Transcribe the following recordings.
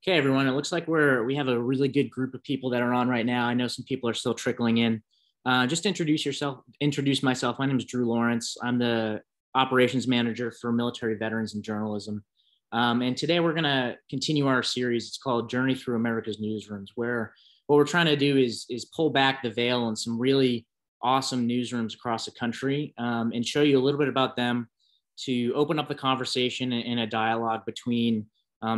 Okay, everyone. It looks like we have a really good group of people that are on right now. I know some people are still trickling in. Just introduce yourself. Introduce myself. My name is Drew Lawrence. I'm the operations manager for military veterans and journalism. And today we're going to continue our series. It's called Journey Through America's Newsrooms, where what we're trying to do is pull back the veil on some really awesome newsrooms across the country, and show you a little bit about them, to open up the conversation and a dialogue between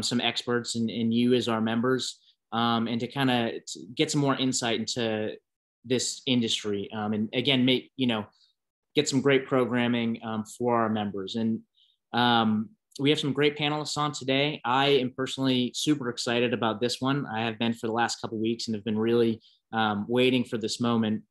some experts and you as our members, and to kind of get some more insight into this industry, and again, get some great programming for our members. And we have some great panelists on today. I am personally super excited about this one. I have been for the last couple of weeks and have been really waiting for this moment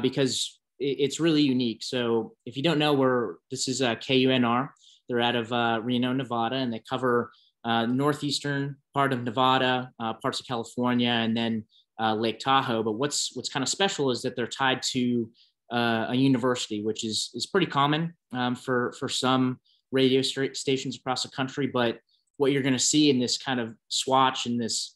because it's really unique. So if you don't know, this is KUNR. They're out of Reno, Nevada, and they cover northeastern part of Nevada, parts of California, and then Lake Tahoe. But what's kind of special is that they're tied to a university, which is pretty common for some radio stations across the country. But what you're going to see in this kind of swatch and this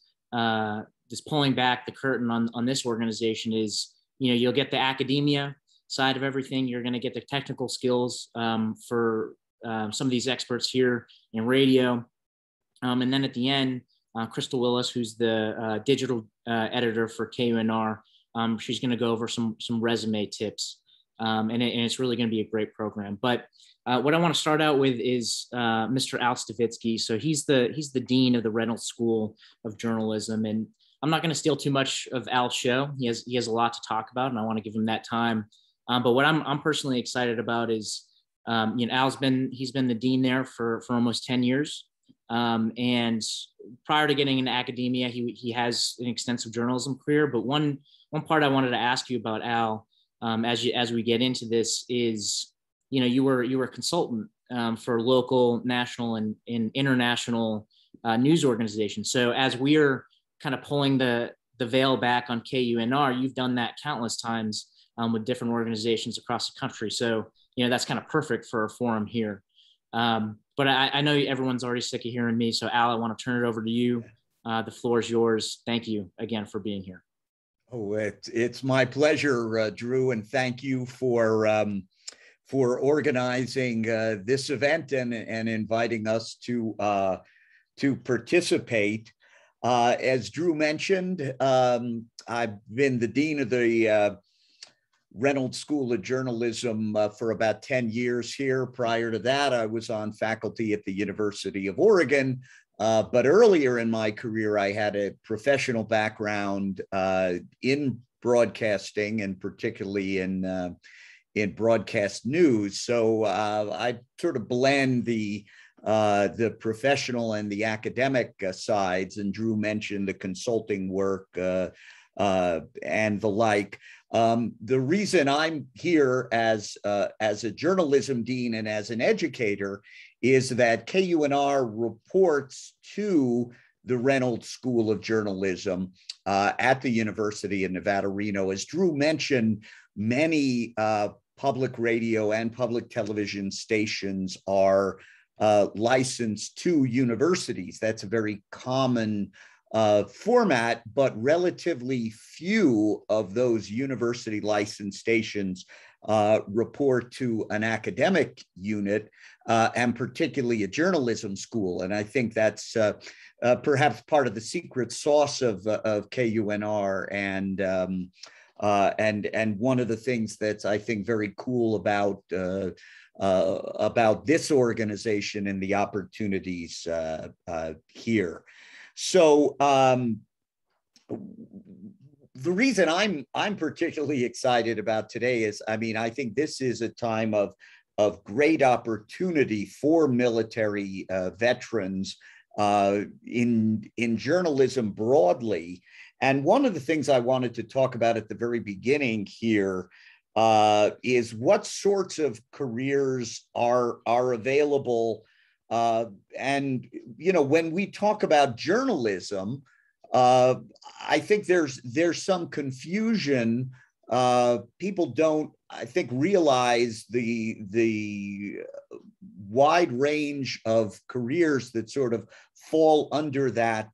pulling back the curtain on this organization is, you'll get the academia side of everything. You're going to get the technical skills for some of these experts here in radio. And then at the end, Crystal Willis, who's the digital editor for KUNR, she's going to go over some resume tips, and it's really going to be a great program. But what I want to start out with is Mr. Al Stavitsky. So he's the dean of the Reynolds School of Journalism, and I'm not going to steal too much of Al's show. He has a lot to talk about, and I want to give him that time. But what I'm personally excited about is, Al's been the dean there for almost 10 years. And prior to getting into academia, he has an extensive journalism career. But one part I wanted to ask you about, Al, as we get into this is, you were a consultant for local, national, and international news organizations. So as we're kind of pulling the veil back on KUNR, you've done that countless times with different organizations across the country. So that's kind of perfect for a forum here. But I know everyone's already sick of hearing me. So Al, I want to turn it over to you. The floor is yours. Thank you again for being here. Oh, it's my pleasure, Drew, and thank you for organizing this event and inviting us to participate. As Drew mentioned, I've been the dean of the Reynolds School of Journalism for about 10 years here. Prior to that, I was on faculty at the University of Oregon. But earlier in my career, I had a professional background in broadcasting, and particularly in broadcast news. So I sort of blend the professional and the academic sides. And Drew mentioned the consulting work and the like. The reason I'm here as a journalism dean and as an educator is that KUNR reports to the Reynolds School of Journalism at the University of Nevada, Reno. As Drew mentioned, many public radio and public television stations are licensed to universities. That's a very common format, but relatively few of those university licensed stations report to an academic unit, and particularly a journalism school. And I think that's perhaps part of the secret sauce of KUNR, and one of the things that's, I think, very cool about this organization and the opportunities here. So the reason I'm particularly excited about today is, I think this is a time of great opportunity for military veterans in journalism broadly. And one of the things I wanted to talk about at the very beginning here is what sorts of careers are available. And when we talk about journalism, I think there's some confusion. People don't, I think, realize wide range of careers that sort of fall under that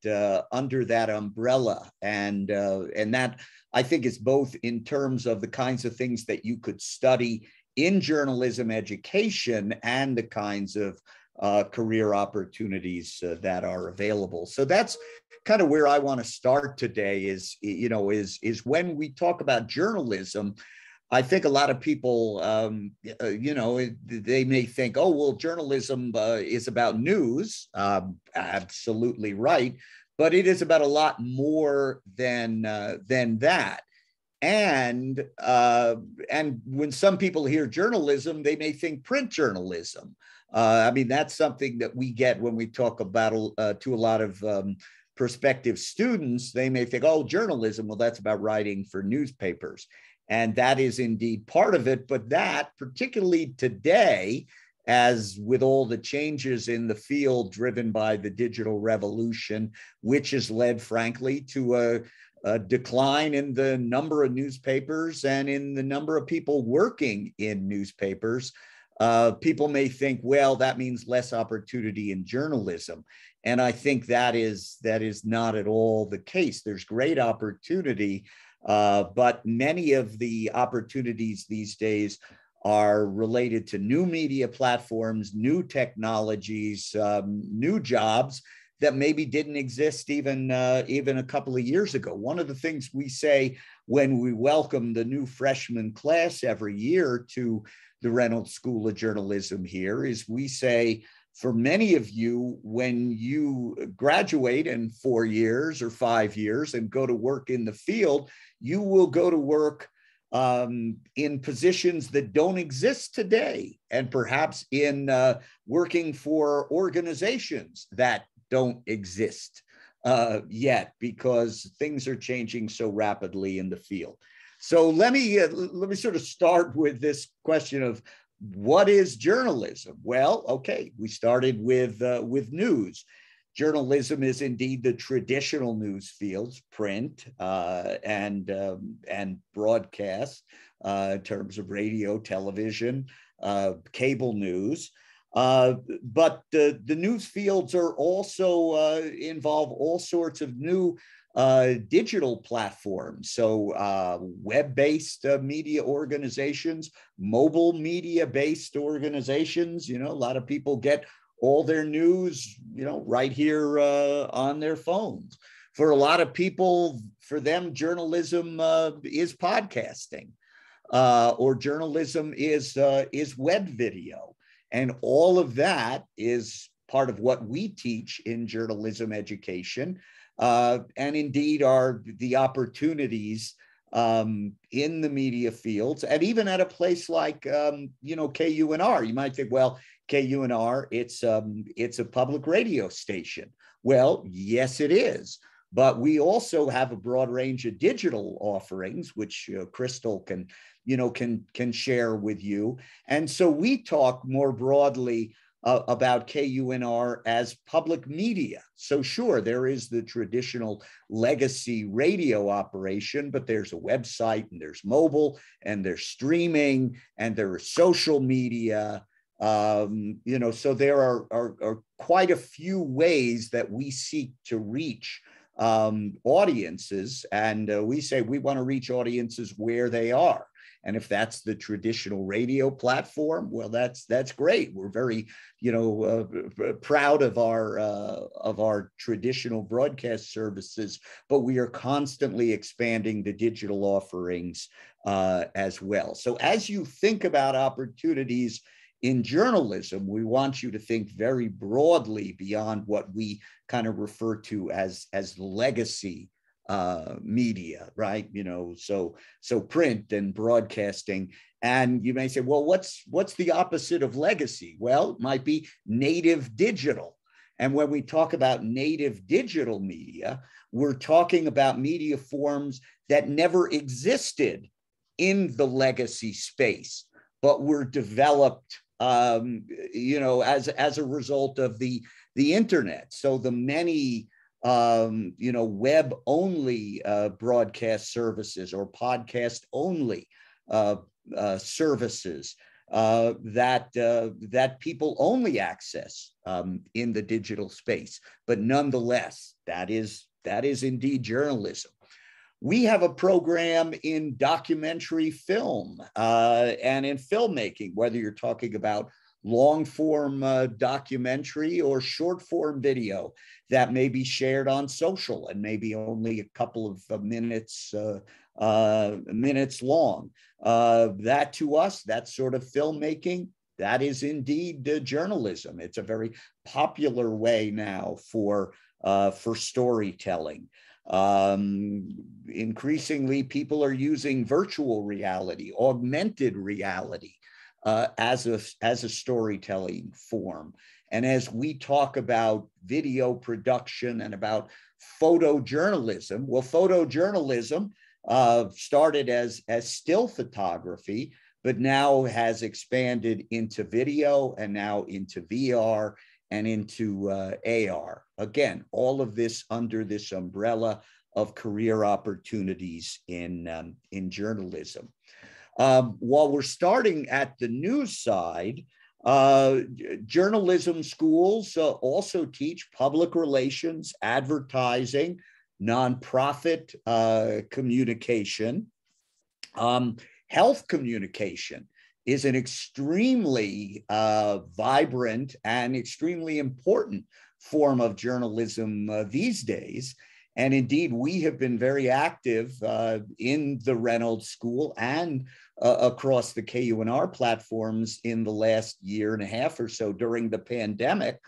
umbrella, and that I think is both in terms of the kinds of things that you could study in journalism education and the kinds of career opportunities that are available. So that's kind of where I want to start today. Is when we talk about journalism, I think a lot of people, they may think, oh, well, journalism is about news. Absolutely right. But it is about a lot more than that. And when some people hear journalism, they may think print journalism. I mean, that's something that we get when we talk about to a lot of prospective students. They may think, oh, journalism, well, that's about writing for newspapers. And that is indeed part of it. But that, particularly today, as with all the changes in the field driven by the digital revolution, which has led, frankly, to a decline in the number of newspapers and in the number of people working in newspapers, people may think, well, that means less opportunity in journalism. And I think that is not at all the case. There's great opportunity. But many of the opportunities these days are related to new media platforms, new technologies, new jobs that maybe didn't exist even a couple of years ago. One of the things we say when we welcome the new freshman class every year to the Reynolds School of Journalism here is we say, for many of you, when you graduate in 4 years or 5 years and go to work in the field, you will go to work in positions that don't exist today, and perhaps in working for organizations that don't exist yet, because things are changing so rapidly in the field. So let me sort of start with this question of, what is journalism? Well, okay, we started with news. Journalism is indeed the traditional news fields, print and broadcast in terms of radio, television, cable news. But the news fields are also involve all sorts of new digital platforms. So web-based media organizations, mobile media-based organizations. A lot of people get all their news, right here on their phones. For a lot of people, for them, journalism is podcasting, or journalism is web video. And all of that is part of what we teach in journalism education. And indeed are the opportunities in the media fields, and even at a place like KUNR. You might think, well, KUNR, it's a public radio station. Well, yes, it is. But we also have a broad range of digital offerings, which Crystal can share with you. And so we talk more broadly about KUNR as public media. So sure, there is the traditional legacy radio operation, but there's a website, and there's mobile, and there's streaming, and there is social media. So there are quite a few ways that we seek to reach audiences, and we say we want to reach audiences where they are. And if that's the traditional radio platform, well, that's great. We're very, proud of our traditional broadcast services, but we are constantly expanding the digital offerings as well. So as you think about opportunities in journalism, we want you to think very broadly beyond what we kind of refer to as legacy media, right? So print and broadcasting. And you may say, well, what's the opposite of legacy? Well, it might be native digital. And when we talk about native digital media, we're talking about media forms that never existed in the legacy space, but were developed, as a result of the internet. So the many web only broadcast services or podcast only services that people only access in the digital space. But nonetheless, that is indeed journalism. We have a program in documentary film and in filmmaking, whether you're talking about long form documentary or short form video that may be shared on social and maybe only a couple of minutes long. That to us, that sort of filmmaking, that is indeed journalism. It's a very popular way now for storytelling. Increasingly, people are using virtual reality, augmented reality as a storytelling form. And as we talk about video production and about photojournalism, well, photojournalism started as still photography, but now has expanded into video and now into VR and into AR. Again, all of this under this umbrella of career opportunities in journalism. While we're starting at the news side, journalism schools also teach public relations, advertising, nonprofit communication. Health communication is an extremely vibrant and extremely important form of journalism these days. And indeed, we have been very active in the Reynolds School and across the KUNR platforms in the last year and a half or so during the pandemic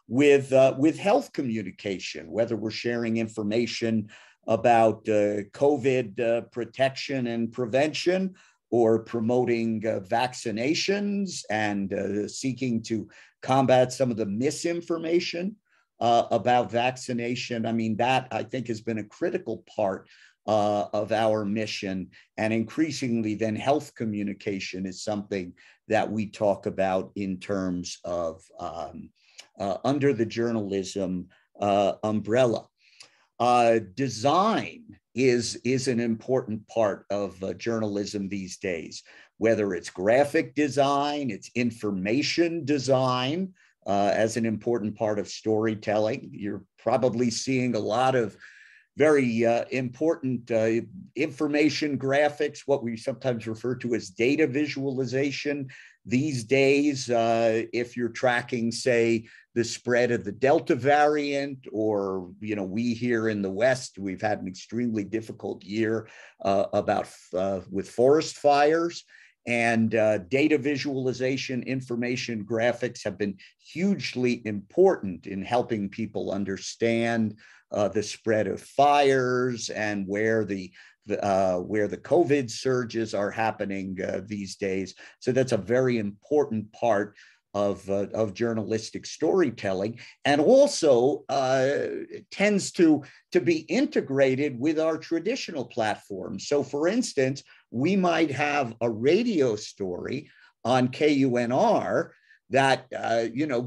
with health communication, whether we're sharing information about COVID protection and prevention, or promoting vaccinations and seeking to combat some of the misinformation about vaccination. I mean, that I think has been a critical part of our mission. And increasingly then health communication is something that we talk about in terms of under the journalism umbrella. Design is an important part of journalism these days, whether it's graphic design, it's information design as an important part of storytelling. You're probably seeing a lot of very important information graphics, what we sometimes refer to as data visualization these days. If you're tracking, say, the spread of the Delta variant, or, we here in the West, we've had an extremely difficult year with forest fires. And data visualization, information graphics have been hugely important in helping people understand the spread of fires and where the COVID surges are happening these days. So that's a very important part of journalistic storytelling, and also tends to be integrated with our traditional platforms. So for instance, we might have a radio story on KUNR that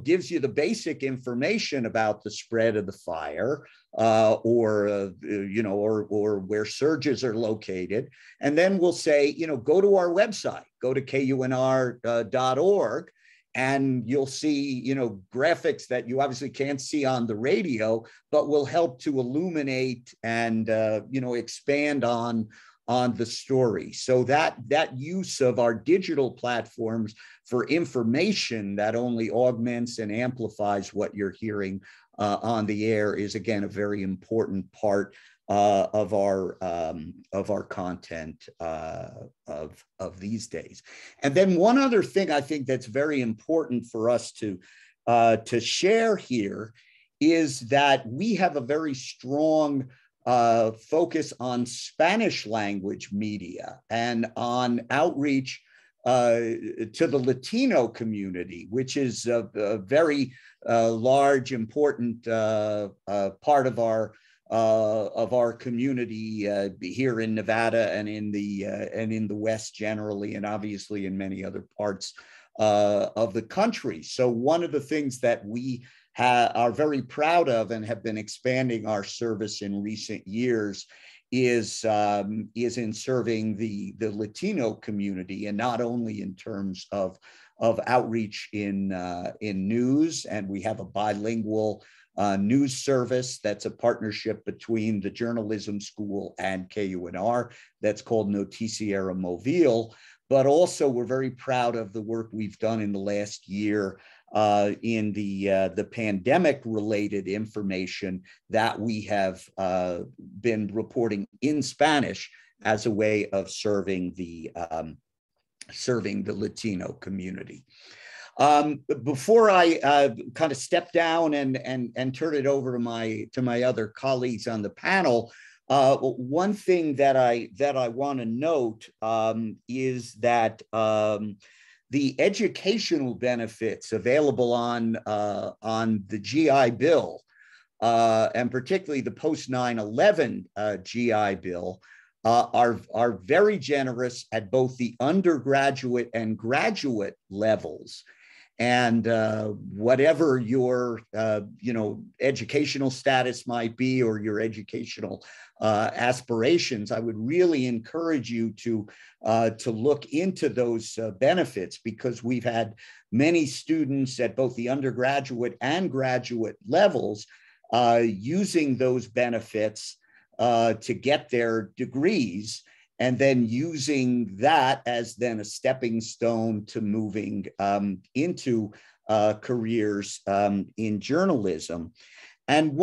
gives you the basic information about the spread of the fire, or where surges are located, and then we'll say, go to our website, go to kunr.org, and you'll see, graphics that you obviously can't see on the radio, but will help to illuminate and expand on the story. So that use of our digital platforms for information that only augments and amplifies what you're hearing on the air is, again, a very important part of our content of these days. And then one other thing I think that's very important for us to share here is that we have a very strong focus on Spanish language media and on outreach to the Latino community, which is a very large, important part of our community here in Nevada and in the West generally, and obviously in many other parts of the country. So one of the things that we are very proud of and have been expanding our service in recent years is in serving the Latino community, and not only in terms of outreach in news, and we have a bilingual news service that's a partnership between the journalism school and KUNR that's called Noticiero Mobile. But also, we're very proud of the work we've done in the last year in the pandemic-related information that we have been reporting in Spanish as a way of serving the Latino community. Before I kind of step down and turn it over to my other colleagues on the panel, one thing that I want to note is that the educational benefits available on the GI Bill, and particularly the post 9/11 GI Bill, are very generous at both the undergraduate and graduate levels. And whatever your educational status might be, or your educational aspirations, I would really encourage you to look into those benefits, because we've had many students at both the undergraduate and graduate levels using those benefits to get their degrees, and then using that as then a stepping stone to moving into careers in journalism. And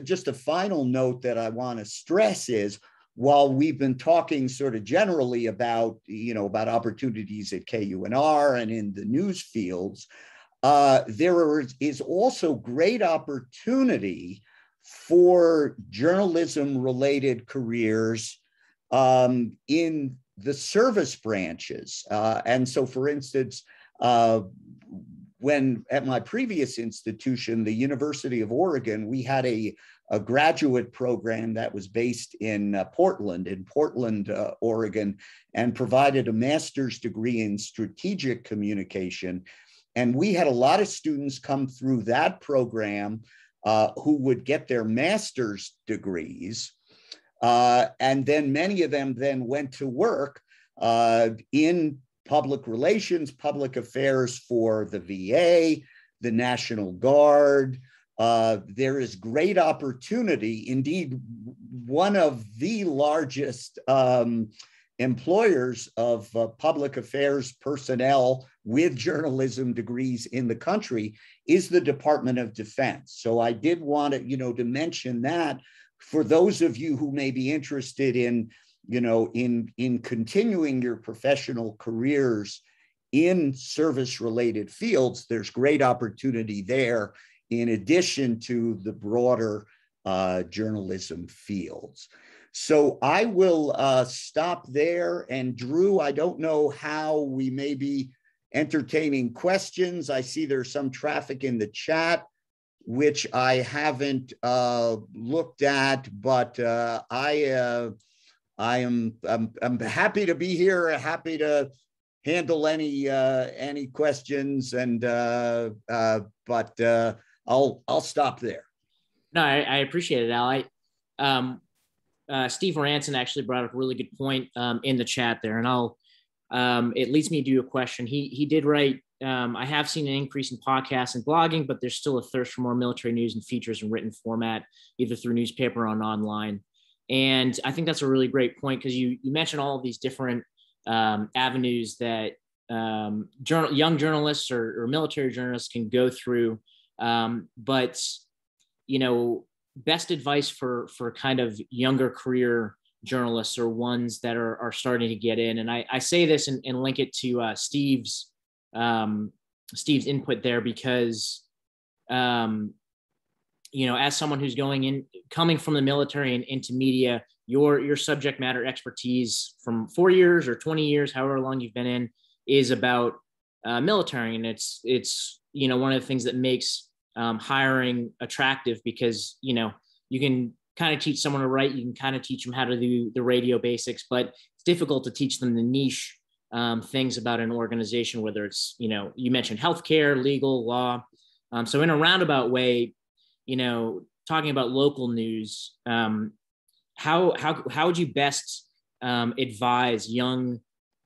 just a final note that I want to stress is, while we've been talking sort of generally about opportunities at KUNR and in the news fields, there is also great opportunity for journalism-related careers in the service branches. And so, for instance, when at my previous institution, the University of Oregon, we had a graduate program that was based in Portland, Oregon, and provided a master's degree in strategic communication. And we had a lot of students come through that program who would get their master's degrees. And then many of them then went to work in public relations, public affairs for the VA, the National Guard. There is great opportunity. Indeed, one of the largest employers of public affairs personnel with journalism degrees in the country is the Department of Defense. So I did want to mention that for those of you who may be interested in continuing your professional careers in service-related fields, there's great opportunity there, in addition to the broader journalism fields. So I will stop there. And Drew, I don't know how we may be entertaining questions. I see there's some traffic in the chat, which I haven't looked at, but I'm happy to be here, happy to handle any questions, and but I'll stop there. No, I appreciate it, Al. Steve Ranson actually brought up a really good point in the chat there, and it leads me to a question. He did write, I have seen an increase in podcasts and blogging, but there's still a thirst for more military news and features in written format, either through newspaper or online. And I think that's a really great point, because you mentioned all of these different avenues that young journalists or military journalists can go through. But, best advice for kind of younger career journalists, or ones that are starting to get in. And I say this and link it to Steve's input there, because, as someone who's coming from the military and into media, your subject matter expertise from 4 years or 20 years, however long you've been in, is about military. And it's one of the things that makes hiring attractive, because, you can kind of teach someone to write, you can kind of teach them how to do the radio basics, but it's difficult to teach them the niche things about an organization, whether it's, you mentioned healthcare, legal, law. So in a roundabout way, talking about local news, how would you best advise young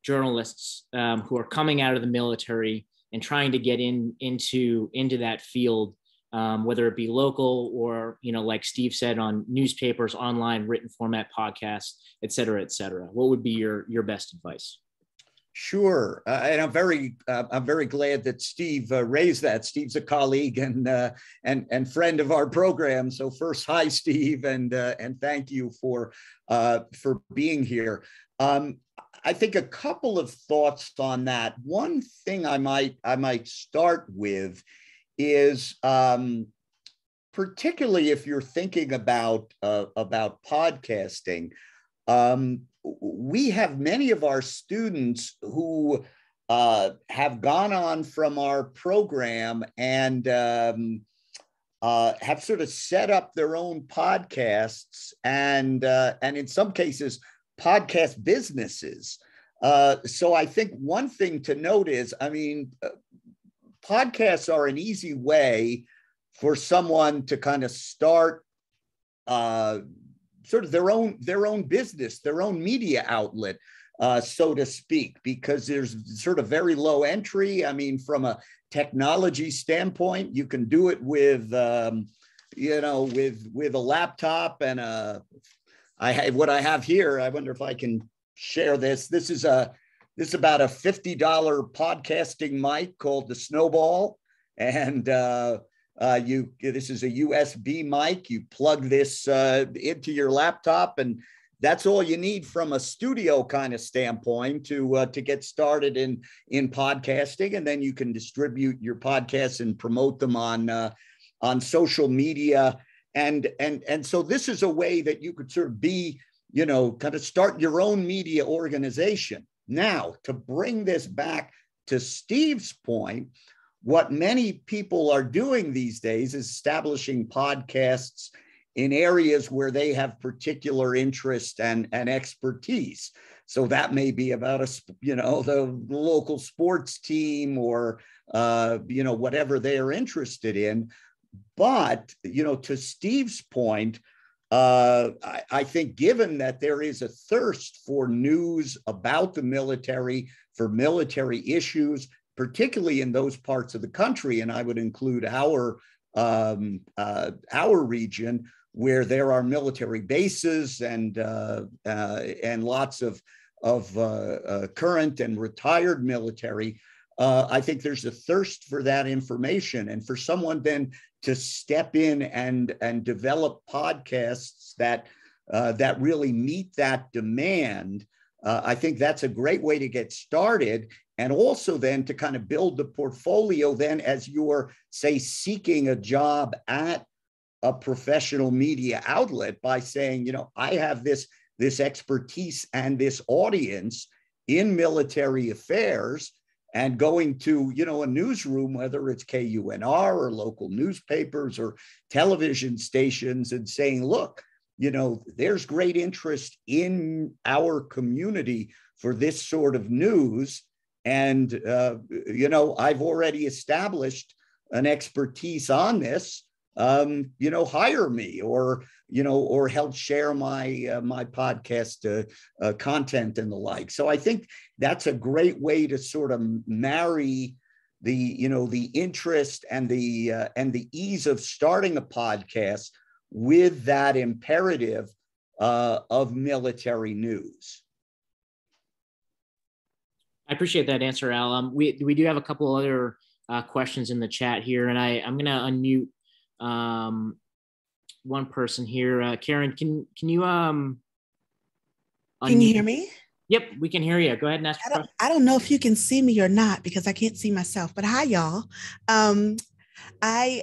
journalists who are coming out of the military and trying to get into that field, whether it be local or, like Steve said, on newspapers, online, written format, podcasts, et cetera, et cetera? What would be your best advice? Sure, and I'm very glad that Steve raised that. Steve's a colleague and friend of our program. So first, hi, Steve, and thank you for being here. I think a couple of thoughts on that. One thing I might start with is particularly if you're thinking about podcasting. We have many of our students who have gone on from our program and have sort of set up their own podcasts and in some cases podcast businesses. So I think one thing to note is, podcasts are an easy way for someone to kind of start sort of their own business, their own media outlet, so to speak, because there's sort of very low entry. From a technology standpoint, you can do it with with a laptop and what I have here. I wonder if I can share this. This is about a $50 podcasting mic called the Snowball, and this is a USB mic. You plug this into your laptop, and that's all you need from a studio kind of standpoint to get started in podcasting. And then you can distribute your podcasts and promote them on social media. And so this is a way that you could sort of be, kind of start your own media organization. Now, to bring this back to Steve's point, what many people are doing these days is establishing podcasts in areas where they have particular interest and expertise. So that may be about the local sports team or whatever they are interested in. But to Steve's point, I think given that there is a thirst for news about the military, for military issues, particularly in those parts of the country, and I would include our region where there are military bases and lots of current and retired military. I think there's a thirst for that information, and for someone then to step in and develop podcasts that really meet that demand. I think that's a great way to get started. And also then to kind of build the portfolio then as you're, say, seeking a job at a professional media outlet by saying, I have this expertise and this audience in military affairs, and going to, a newsroom, whether it's KUNR or local newspapers or television stations, and saying, look, there's great interest in our community for this sort of news. And, I've already established an expertise on this, hire me or help share my podcast content and the like. So I think that's a great way to sort of marry the interest and the ease of starting a podcast with that imperative of military news. I appreciate that answer, Al. We do have a couple other questions in the chat here, and I'm going to unmute one person here. Karen, can you can you hear me? Yep, we can hear you. Go ahead and ask your question. I don't know if you can see me or not because I can't see myself. But hi, y'all. I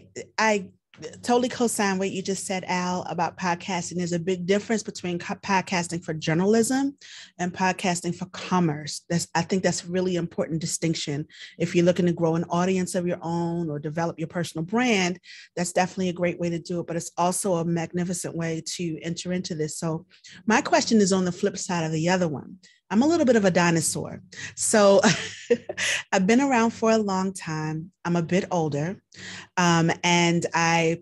totally co-sign what you just said, Al, about podcasting. There's a big difference between podcasting for journalism and podcasting for commerce. I think that's a really important distinction. If you're looking to grow an audience of your own or develop your personal brand, that's definitely a great way to do it, but it's also a magnificent way to enter into this. So my question is on the flip side of the other one. I'm a little bit of a dinosaur. So I've been around for a long time. I'm a bit older. And I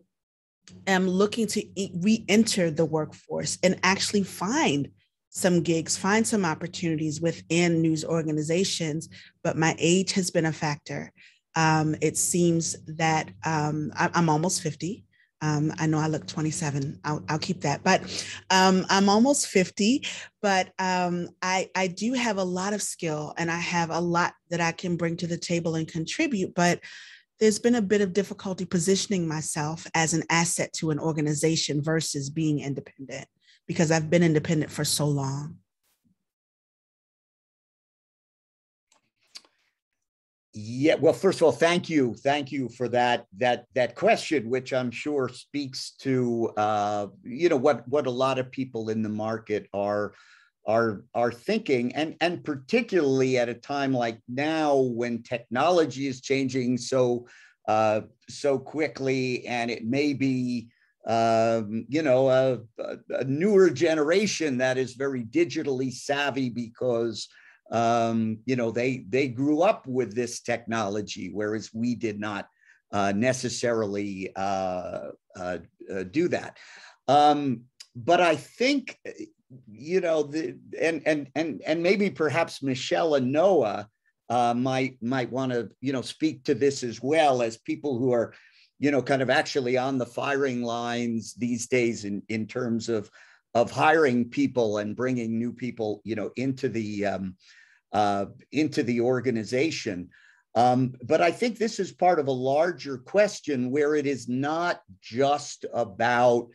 am looking to re-enter the workforce and actually find some gigs, find some opportunities within news organizations, but my age has been a factor. It seems that I'm almost 50. I know I look 27. I'll keep that, but I'm almost 50. But I do have a lot of skill, and I have a lot that I can bring to the table and contribute. But there's been a bit of difficulty positioning myself as an asset to an organization versus being independent, because I've been independent for so long. Yeah, well, first of all, thank you for that question, which I'm sure speaks to what a lot of people in the market are thinking, and particularly at a time like now when technology is changing so quickly, and it may be a newer generation that is very digitally savvy because they grew up with this technology, whereas we did not necessarily do that. But I think, and maybe perhaps Michelle and Noah might want to, speak to this as well, as people who are, kind of actually on the firing lines these days in terms of hiring people and bringing new people, into the organization. But I think this is part of a larger question where it is not just about,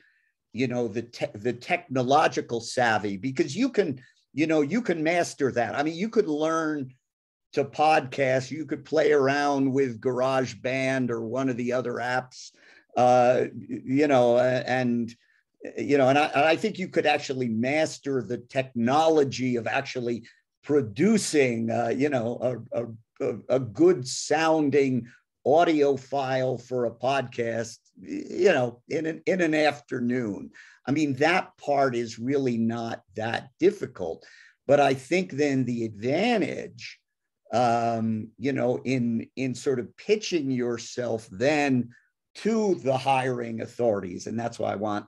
the technological savvy, because you can master that. I mean, you could learn to podcast, you could play around with GarageBand or one of the other apps, and I think you could actually master the technology of actually producing, a good sounding audio file for a podcast, in an afternoon. I mean, that part is really not that difficult. But I think then the advantage, in sort of pitching yourself then to the hiring authorities, and that's why I want,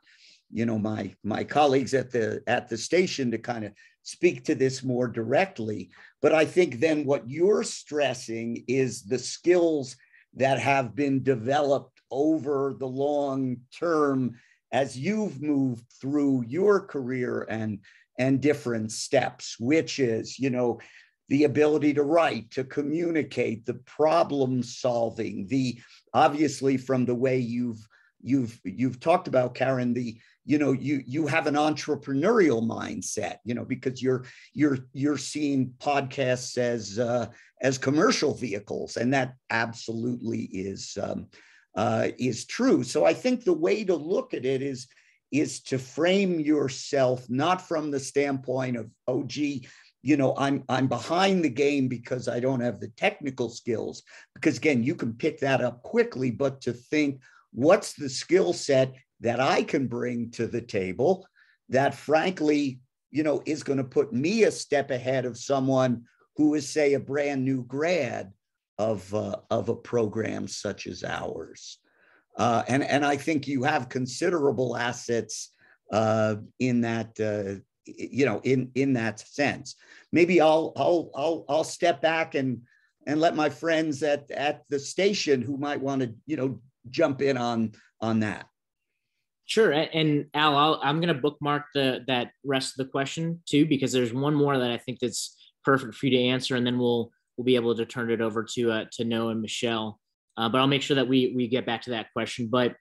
my colleagues at the station to kind of speak to this more directly. But I think then what you're stressing is the skills that have been developed over the long term as you've moved through your career and different steps, which is, the ability to write, to communicate, the problem solving, obviously from the way you've talked about, Karen, you have an entrepreneurial mindset, because you're seeing podcasts as commercial vehicles, and that absolutely is true. So I think the way to look at it is to frame yourself not from the standpoint of, oh, gee, I'm behind the game because I don't have the technical skills, because again, you can pick that up quickly, but to think, what's the skill set that I can bring to the table that frankly, is going to put me a step ahead of someone who is, say, a brand new grad of a program such as ours. And I think you have considerable assets in that, in that sense. Maybe I'll step back and let my friends at the station who might want to, jump in on that. Sure. And Al, I'm going to bookmark that rest of the question too, because there's one more that I think that's perfect for you to answer, and then we'll be able to turn it over to Noah and Michelle. But I'll make sure that we get back to that question. But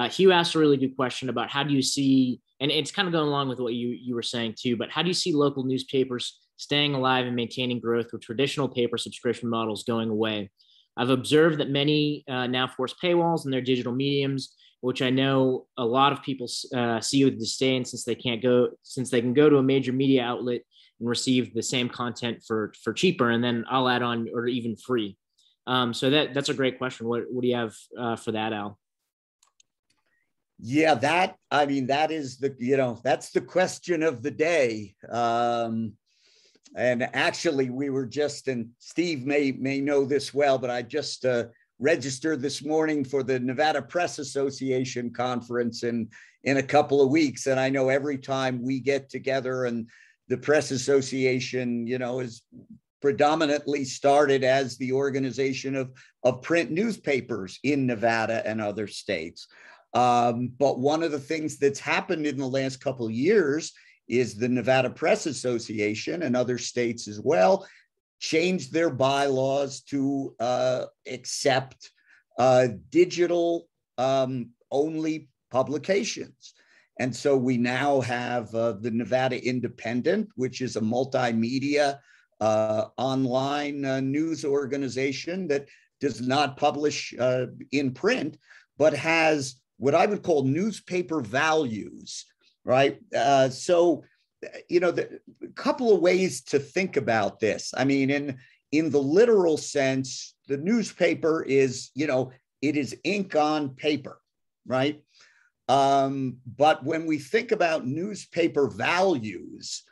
Hugh asked a really good question about how do you see, and it's kind of going along with what you were saying too, but how do you see local newspapers staying alive and maintaining growth with traditional paper subscription models going away? I've observed that many now force paywalls in their digital mediums, which I know a lot of people see with disdain since they can go to a major media outlet and receive the same content for cheaper, and then I'll add on, or even free. So that's a great question. What do you have for that, Al? Yeah, that is that's the question of the day. And actually, we were just, and Steve may know this well, but I just registered this morning for the Nevada Press Association conference in a couple of weeks. And I know every time we get together, and the Press Association, is predominantly started as the organization of print newspapers in Nevada and other states. But one of the things that's happened in the last couple of years is the Nevada Press Association and other states as well changed their bylaws to accept digital only publications. And so we now have the Nevada Independent, which is a multimedia online news organization that does not publish in print, but has what I would call newspaper values, right? So, a couple of ways to think about this. I mean, in the literal sense, the newspaper is, it is ink on paper, right? But when we think about newspaper values,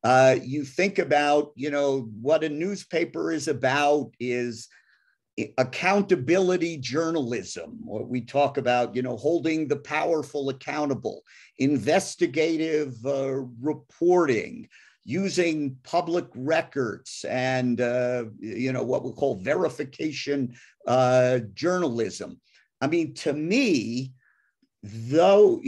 you think about, what a newspaper is about is accountability journalism, what we talk about, holding the powerful accountable, investigative reporting, using public records, and what we call verification journalism. I mean, to me, though,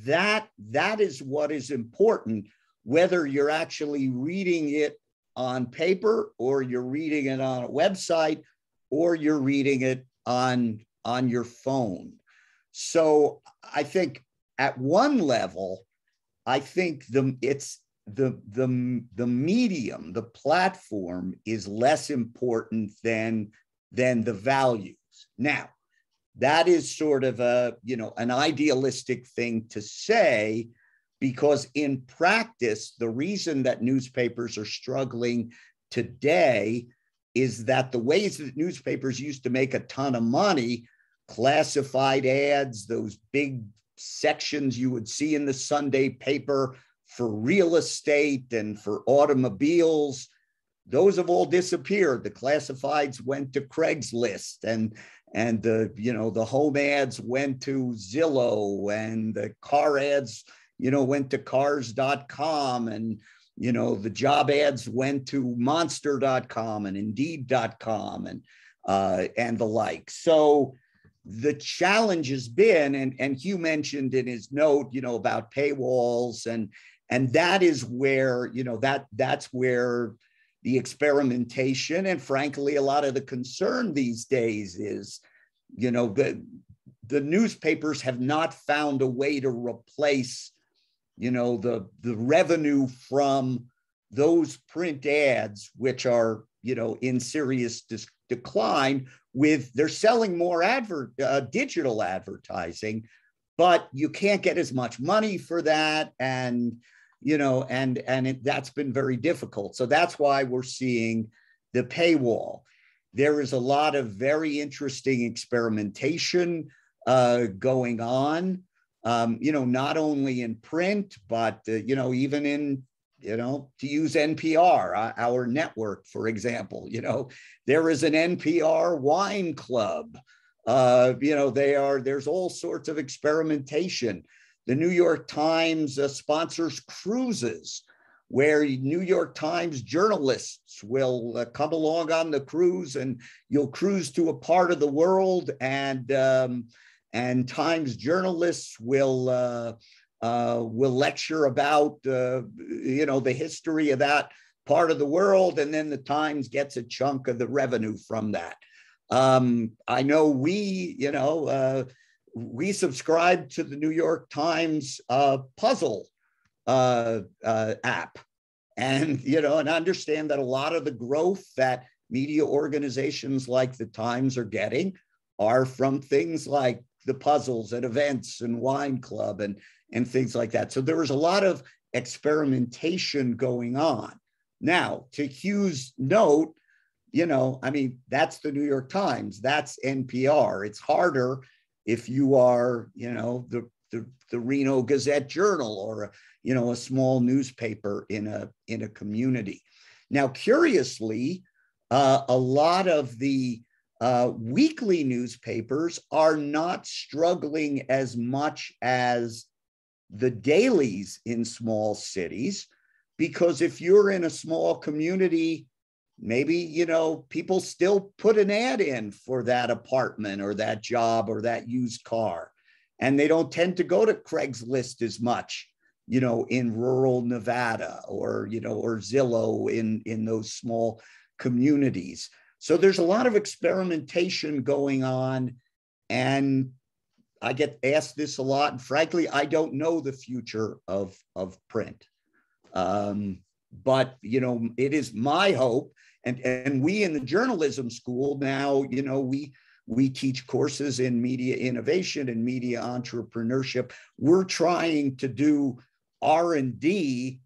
that is what is important, whether you're actually reading it on paper, or you're reading it on a website, or you're reading it on your phone. So I think at one level, I think the medium, the platform is less important than the values. Now, that is sort of an idealistic thing to say, because in practice, the reason that newspapers are struggling today is that the ways that newspapers used to make a ton of money, classified ads, those big sections you would see in the Sunday paper for real estate and for automobiles, those have all disappeared. The classifieds went to Craigslist, and the home ads went to Zillow, and the car ads went to cars.com, and, the job ads went to monster.com and indeed.com and the like. So the challenge has been, and Hugh mentioned in his note, about paywalls, and that is where, that's where the experimentation, and frankly, a lot of the concern these days is, the newspapers have not found a way to replace the revenue from those print ads, which are, in serious decline, with they're selling more digital advertising, but you can't get as much money for that. And, that's been very difficult. So that's why we're seeing the paywall. There is a lot of very interesting experimentation going on. Not only in print, but, even in, to use NPR, our network, for example, there is an NPR wine club. There's all sorts of experimentation. The New York Times sponsors cruises, where New York Times journalists will come along on the cruise, and you'll cruise to a part of the world, and Times journalists will lecture about the history of that part of the world, and then the Times gets a chunk of the revenue from that. I know we subscribe to the New York Times puzzle app, and and understand that a lot of the growth that media organizations like the Times are getting are from things like the puzzles and events and wine club and things like that. So there was a lot of experimentation going on. Now, to Hugh's note, that's the New York Times, that's NPR. It's harder if you are, the the Reno Gazette Journal or a small newspaper in a community. Now, curiously, a lot of the weekly newspapers are not struggling as much as the dailies in small cities, because if you're in a small community, maybe, people still put an ad in for that apartment or that job or that used car. And they don't tend to go to Craigslist as much, in rural Nevada or Zillow in those small communities. So there's a lot of experimentation going on. And I get asked this a lot. And frankly, I don't know the future of print. But, it is my hope. And we in the journalism school now, we teach courses in media innovation and media entrepreneurship. We're trying to do R&D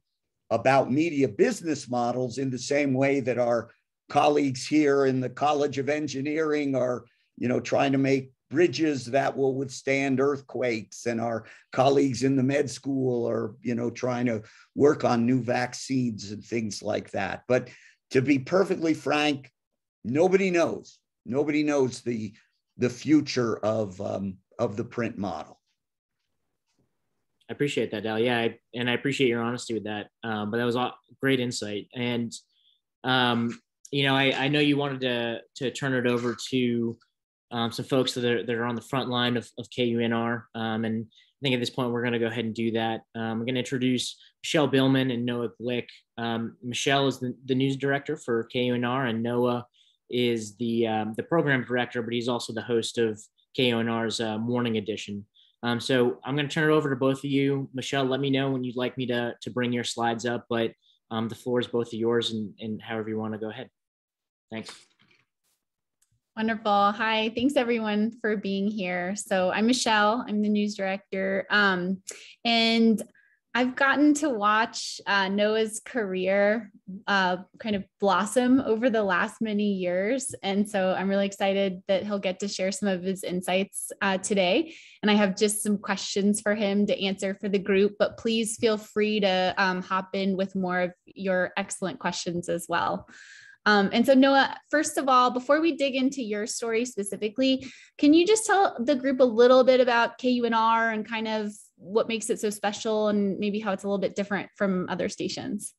about media business models in the same way that our colleagues here in the College of Engineering are, trying to make bridges that will withstand earthquakes, and our colleagues in the med school are, trying to work on new vaccines and things like that. But to be perfectly frank, nobody knows the future of the print model. I appreciate that, Dal. Yeah, and I appreciate your honesty with that. But that was great insight. And I know you wanted to turn it over to some folks that are on the front line of KUNR. And I think at this point, we're going to go ahead and do that. We're going to introduce Michelle Billman and Noah Glick. Michelle is the news director for KUNR, and Noah is the program director, but he's also the host of KUNR's morning edition. So I'm going to turn it over to both of you. Michelle, let me know when you'd like me to bring your slides up, but the floor is both of yours, and however you want to go ahead. Thanks. Wonderful. Hi, thanks everyone for being here. So I'm Michelle, I'm the news director. And I've gotten to watch Noah's career kind of blossom over the last many years. And so I'm really excited that he'll get to share some of his insights today. And I have just some questions for him to answer for the group, but please feel free to hop in with more of your excellent questions as well. And so Noah, first of all, before we dig into your story specifically, can you just tell the group a little bit about KUNR and kind of what makes it so special and maybe how it's a little bit different from other stations?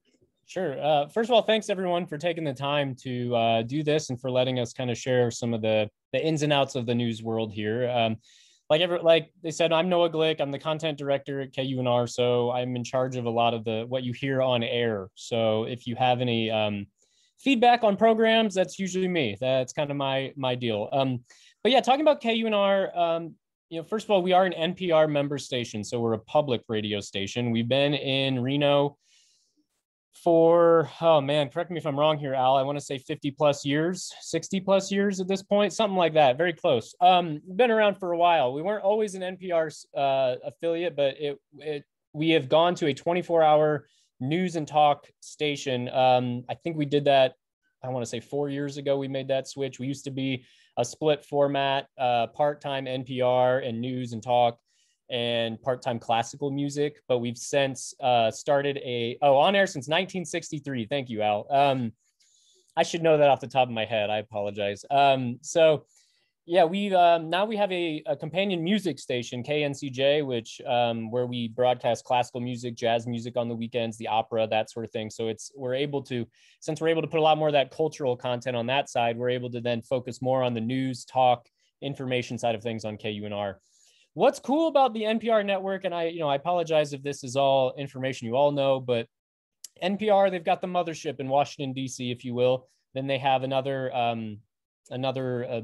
Sure. First of all, thanks everyone for taking the time to do this and for letting us kind of share some of the ins and outs of the news world here. Like they said, I'm Noah Glick. I'm the content director at KUNR. So I'm in charge of a lot of what you hear on air. So if you have any feedback on programs, that's usually me. That's kind of my deal. But yeah, talking about KUNR, first of all, we are an NPR member station. So we're a public radio station. We've been in Reno for, correct me if I'm wrong here, Al, I want to say 50 plus years, 60 plus years at this point, something like that, very close. We've been around for a while. We weren't always an NPR affiliate, but we have gone to a 24-hour news and talk station. I think we did that, I want to say 4 years ago, we made that switch. We used to be a split format, part-time NPR and news and talk and part-time classical music, but we've since started on air since 1963. Thank you, Al. I should know that off the top of my head. I apologize. So yeah, now we have a companion music station, KNCJ, which where we broadcast classical music, jazz music on the weekends, the opera, that sort of thing. So since we're able to put a lot more of that cultural content on that side, we're able to then focus more on the news, talk, information side of things on KUNR. What's cool about the NPR network, and I apologize if this is all information you all know, but NPR, they've got the mothership in Washington, D.C., if you will. Then they have another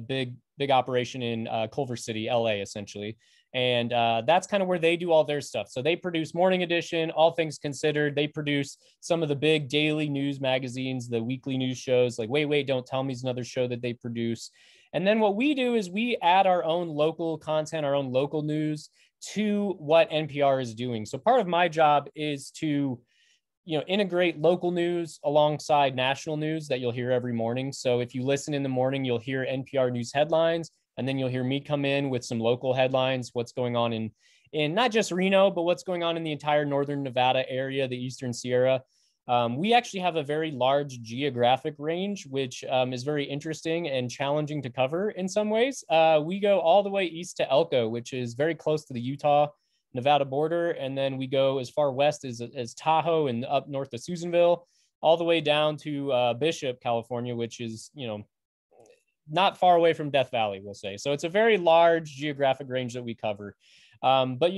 big operation in Culver City, LA, essentially. And that's kind of where they do all their stuff. So they produce Morning Edition, All Things Considered. They produce some of the big daily news magazines, the weekly news shows like Wait, Don't Tell Me is another show that they produce. And then what we do is we add our own local content, our own local news to what NPR is doing. So part of my job is to integrate local news alongside national news that you'll hear every morning. So if you listen in the morning, you'll hear NPR news headlines, and then you'll hear me come in with some local headlines, what's going on in not just Reno, but what's going on in the entire Northern Nevada area, the Eastern Sierra. We actually have a very large geographic range, which is very interesting and challenging to cover in some ways. We go all the way east to Elko, which is very close to the Utah-Nevada border. And then we go as far west as Tahoe and up north of Susanville, all the way down to Bishop, California, which is, not far away from Death Valley, we'll say. So it's a very large geographic range that we cover. But,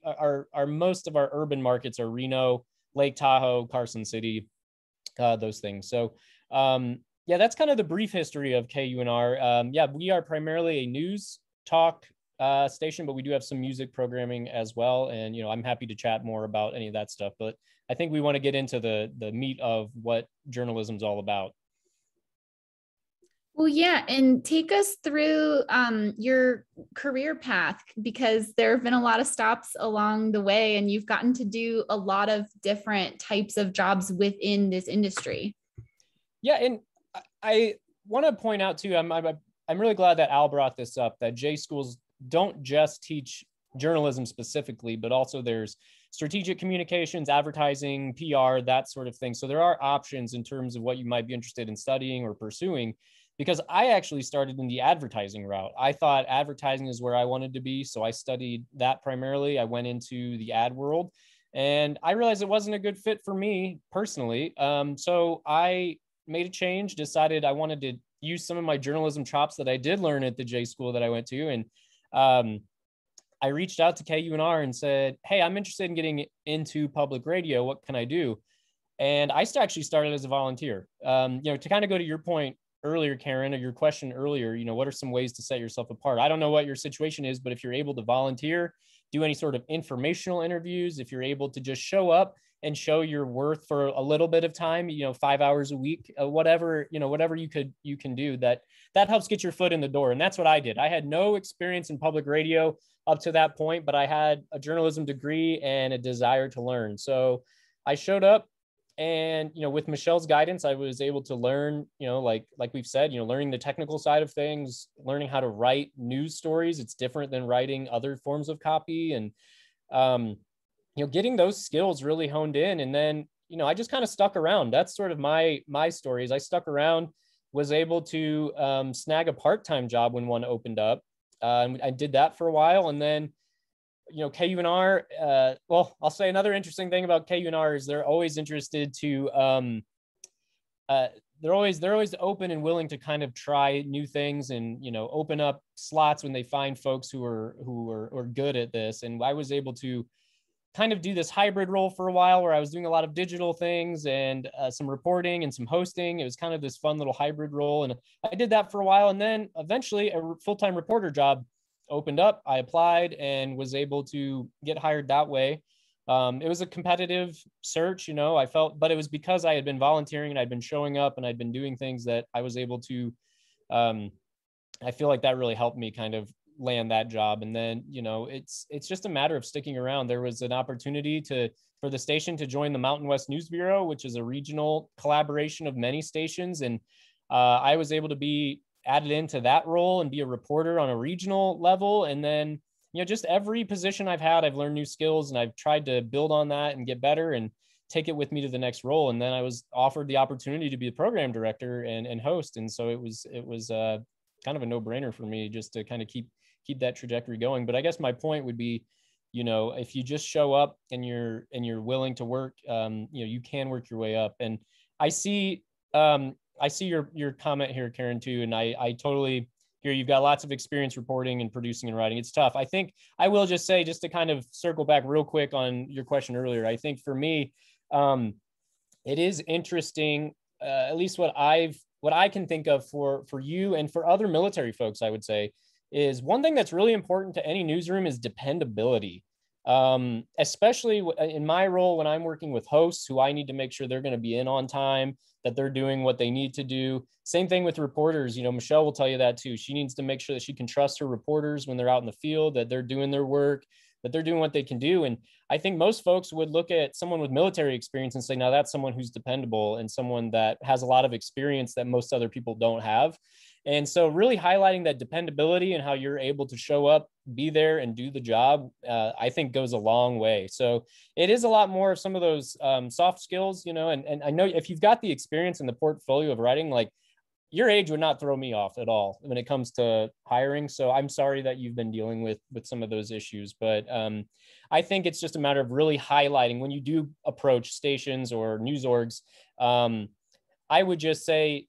our most of our urban markets are Reno, Lake Tahoe, Carson City, those things. So, that's kind of the brief history of KUNR. We are primarily a news talk station, but we do have some music programming as well. And, I'm happy to chat more about any of that stuff. But I think we want to get into the meat of what journalism is all about. Well, yeah, and take us through your career path, because there have been a lot of stops along the way, and you've gotten to do a lot of different types of jobs within this industry. Yeah, and I want to point out too, I'm really glad that Al brought this up, that J schools don't just teach journalism specifically, but also there's strategic communications, advertising, PR, that sort of thing. So there are options in terms of what you might be interested in studying or pursuing. Because I actually started in the advertising route. I thought advertising is where I wanted to be. So I studied that primarily. I went into the ad world and I realized it wasn't a good fit for me personally. So I made a change, decided I wanted to use some of my journalism chops that I did learn at the J school that I went to. And I reached out to KUNR and said, hey, I'm interested in getting into public radio. What can I do? And I actually started as a volunteer. To kind of go to your point earlier, Karen, or your question earlier, what are some ways to set yourself apart? I don't know what your situation is, but if you're able to volunteer, do any sort of informational interviews, if you're able to just show up and show your worth for a little bit of time, 5 hours a week, whatever you can do, that helps get your foot in the door. And that's what I did. I had no experience in public radio up to that point, but I had a journalism degree and a desire to learn. So I showed up. And, with Michelle's guidance, I was able to learn, like we've said, learning the technical side of things, learning how to write news stories. It's different than writing other forms of copy, and, getting those skills really honed in. And then, I just kind of stuck around. That's sort of my stories. I stuck around, was able to snag a part-time job when one opened up. And I did that for a while. And then, KUNR, I'll say another interesting thing about KUNR is they're always interested to, they're always open and willing to kind of try new things and, open up slots when they find folks who are good at this. And I was able to kind of do this hybrid role for a while where I was doing a lot of digital things and some reporting and some hosting. It was kind of this fun little hybrid role. And I did that for a while. And then eventually a full-time reporter job opened up. I applied and was able to get hired that way. It was a competitive search, I felt, but it was because I had been volunteering and I'd been showing up and I'd been doing things that I was able to, I feel like that really helped me kind of land that job. And then, it's just a matter of sticking around. There was an opportunity for the station to join the Mountain West News Bureau, which is a regional collaboration of many stations. And I was able to be added into that role and be a reporter on a regional level. And then, just every position I've had, I've learned new skills and I've tried to build on that and get better and take it with me to the next role. And then I was offered the opportunity to be a program director and host. And so it was kind of a no-brainer for me just to kind of keep that trajectory going. But I guess my point would be, if you just show up and you're willing to work, you can work your way up. And I see your comment here, Karen, too. And I totally hear you've got lots of experience reporting and producing and writing. It's tough. I think I will just say, just to kind of circle back real quick on your question earlier, I think for me, it is interesting, at least what I can think of for you and for other military folks, I would say, is one thing that's really important to any newsroom is dependability. Especially in my role when I'm working with hosts who I need to make sure they're going to be in on time, that they're doing what they need to do. Same thing with reporters. Michelle will tell you that too. She needs to make sure that she can trust her reporters when they're out in the field, that they're doing their work, that they're doing what they can do. And I think most folks would look at someone with military experience and say, now that's someone who's dependable and someone that has a lot of experience that most other people don't have. And so really highlighting that dependability and how you're able to show up, be there and do the job, I think goes a long way. So it is a lot more of some of those soft skills, and I know if you've got the experience in the portfolio of writing, like your age would not throw me off at all when it comes to hiring. So I'm sorry that you've been dealing with some of those issues, but I think it's just a matter of really highlighting when you do approach stations or news orgs. I would just say,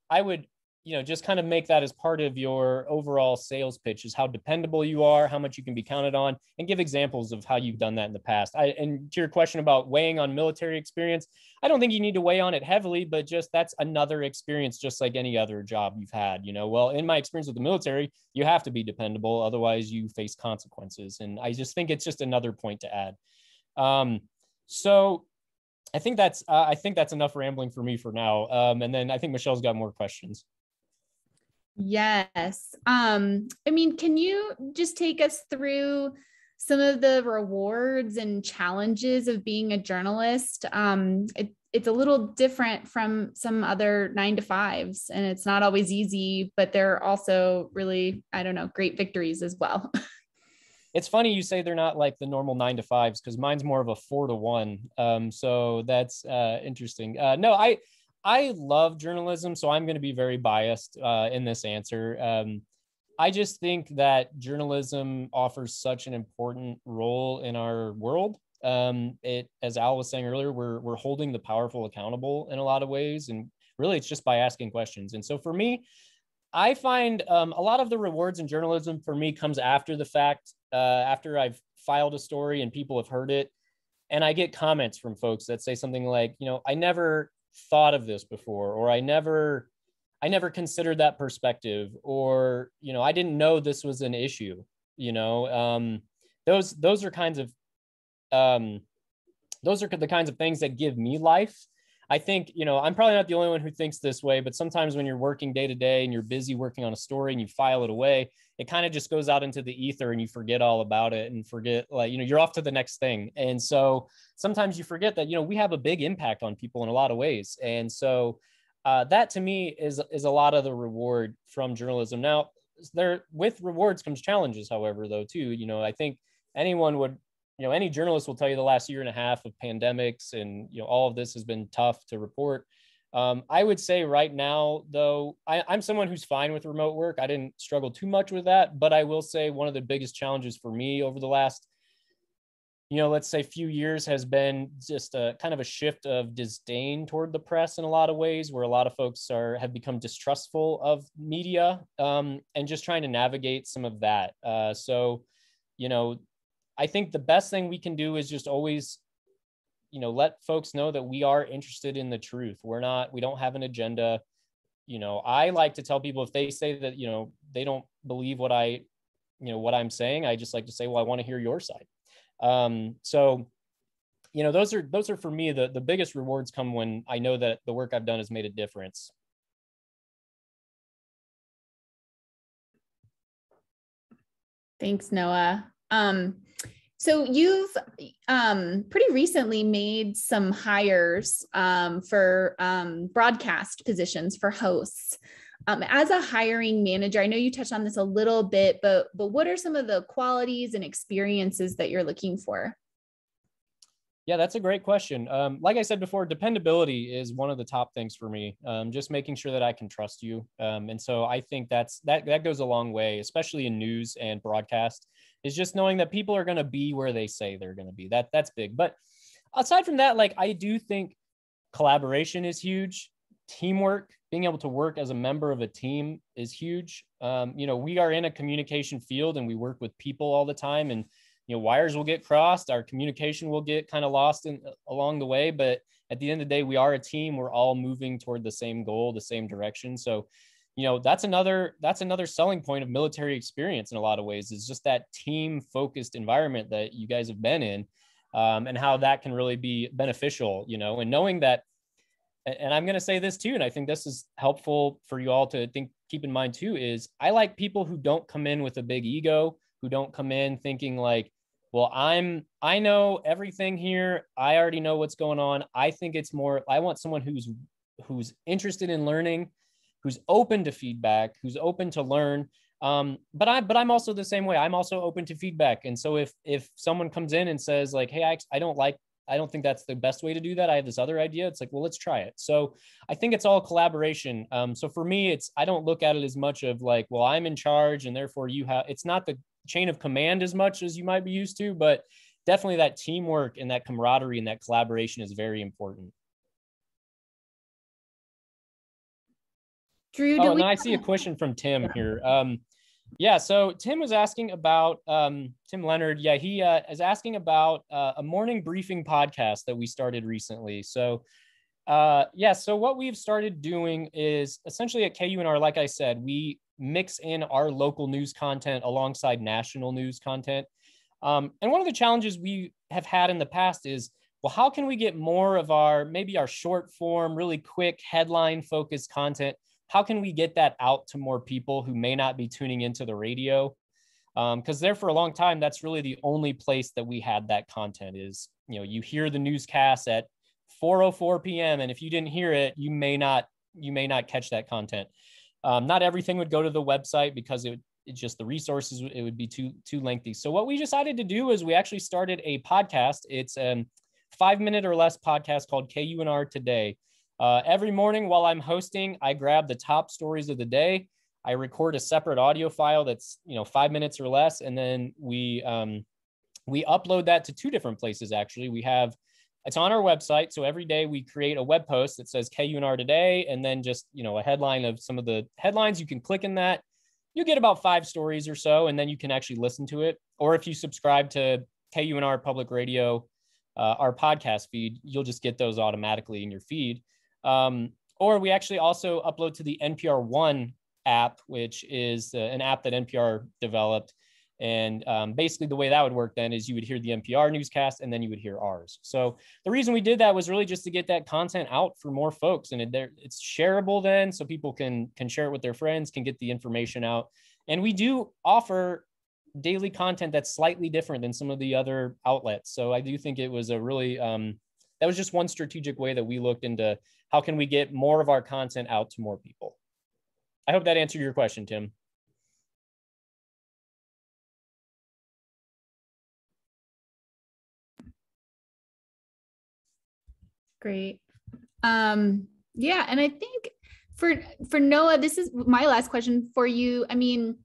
just kind of make that as part of your overall sales pitch, is how dependable you are, how much you can be counted on, and give examples of how you've done that in the past. And to your question about weighing on military experience, I don't think you need to weigh on it heavily, but just that's another experience, just like any other job you've had. Well, in my experience with the military, you have to be dependable, otherwise you face consequences. And I just think it's just another point to add. So I think that's enough rambling for me for now. And then I think Michelle's got more questions. Yes. Can you just take us through some of the rewards and challenges of being a journalist? It's a little different from some other 9-to-5s, and it's not always easy, but they're also really, great victories as well. It's funny you say they're not like the normal 9-to-5s, because mine's more of a 4-to-1. So that's interesting. No, I love journalism, so I'm going to be very biased in this answer. I just think that journalism offers such an important role in our world. As Al was saying earlier, we're holding the powerful accountable in a lot of ways, and really it's just by asking questions. And so for me, I find a lot of the rewards in journalism for me comes after the fact, after I've filed a story and people have heard it, and I get comments from folks that say something like, I never thought of this before, or I never considered that perspective, or I didn't know this was an issue. Those are kinds of those are the kinds of things that give me life. I think, I'm probably not the only one who thinks this way, but sometimes when you're working day to day and you're busy working on a story and you file it away, it kind of just goes out into the ether and you forget all about it and forget, you're off to the next thing. And so sometimes you forget that, we have a big impact on people in a lot of ways. And so that to me is a lot of the reward from journalism. Now, with rewards comes challenges, however, though, too. I think anyone would, any journalist will tell you the last year and a half of pandemics and, all of this has been tough to report. I would say right now, though, I'm someone who's fine with remote work. I didn't struggle too much with that, but I will say one of the biggest challenges for me over the last, let's say few years has been just a kind of a shift of disdain toward the press in a lot of ways, where a lot of folks have become distrustful of media, and just trying to navigate some of that. So, I think the best thing we can do is just always, let folks know that we are interested in the truth. We don't have an agenda. I like to tell people if they say that, they don't believe what I'm saying, I just like to say, well, I want to hear your side. So, those are for me, the biggest rewards come when I know that the work I've done has made a difference. Thanks, Noah. So you've pretty recently made some hires for broadcast positions for hosts. As a hiring manager, I know you touched on this a little bit, but what are some of the qualities and experiences that you're looking for? Yeah, that's a great question. Like I said before, dependability is one of the top things for me. Just making sure that I can trust you. And so I think that goes a long way, especially in news and broadcast, is just knowing that people are going to be where they say they're going to be. That's big. But aside from that, I do think collaboration is huge. Teamwork, being able to work as a member of a team is huge. We are in a communication field and we work with people all the time, and wires will get crossed, our communication will get kind of lost along the way, but at the end of the day, we are a team. We're all moving toward the same goal, the same direction. So, that's another selling point of military experience in a lot of ways, is just that team focused environment that you guys have been in, and how that can really be beneficial, and knowing that, and I'm going to say this too, and I think this is helpful for you all to keep in mind too, is I like people who don't come in with a big ego, who don't come in thinking like, well, I know everything here. I already know what's going on. I think it's more, I want someone who's interested in learning, who's open to feedback, who's open to learn. But I'm also the same way. I'm also open to feedback. And so if someone comes in and says like, hey, I don't think that's the best way to do that, I have this other idea, it's like, well, let's try it. So I think it's all collaboration. So for me, I don't look at it as much of like, well, I'm in charge and therefore it's not the chain of command as much as you might be used to, but definitely that teamwork and that camaraderie and that collaboration is very important. Drew, and I see a question from Tim here. Yeah, so Tim was asking about, Tim Leonard, yeah, he is asking about a morning briefing podcast that we started recently. So yeah, so what we've started doing is essentially at KUNR, like I said, we mix in our local news content alongside national news content. And one of the challenges we have had in the past is, well, how can we get more of maybe our short form, really quick headline focused content? How can we get that out to more people who may not be tuning into the radio? Because there for a long time, that's really the only place that we had that content is, you hear the newscast at 4:04 p.m. And if you didn't hear it, you may not catch that content. Not everything would go to the website because it's just the resources, it would be too lengthy. So what we decided to do is we actually started a podcast. It's a 5-minute or less podcast called KUNR Today. Every morning while I'm hosting, I grab the top stories of the day. I record a separate audio file that's 5 minutes or less, and then we upload that to 2 different places. Actually, it's on our website. So every day we create a web post that says KUNR Today, and then just a headline of some of the headlines. You can click in that. You get about 5 stories or so, and then you can actually listen to it. Or if you subscribe to KUNR Public Radio, our podcast feed, you'll just get those automatically in your feed. Or we actually also upload to the NPR One app, which is an app that NPR developed. And basically the way that would work then is you would hear the NPR newscast and then you would hear ours. So the reason we did that was really just to get that content out for more folks. And it's shareable then, so people can share it with their friends, can get the information out. And we do offer daily content that's slightly different than some of the other outlets. So I do think it was a really, that was just one strategic way that we looked into how can we get more of our content out to more people. I hope that answered your question, Tim. Great. Yeah, and I think for Noah, this is my last question for you. I mean,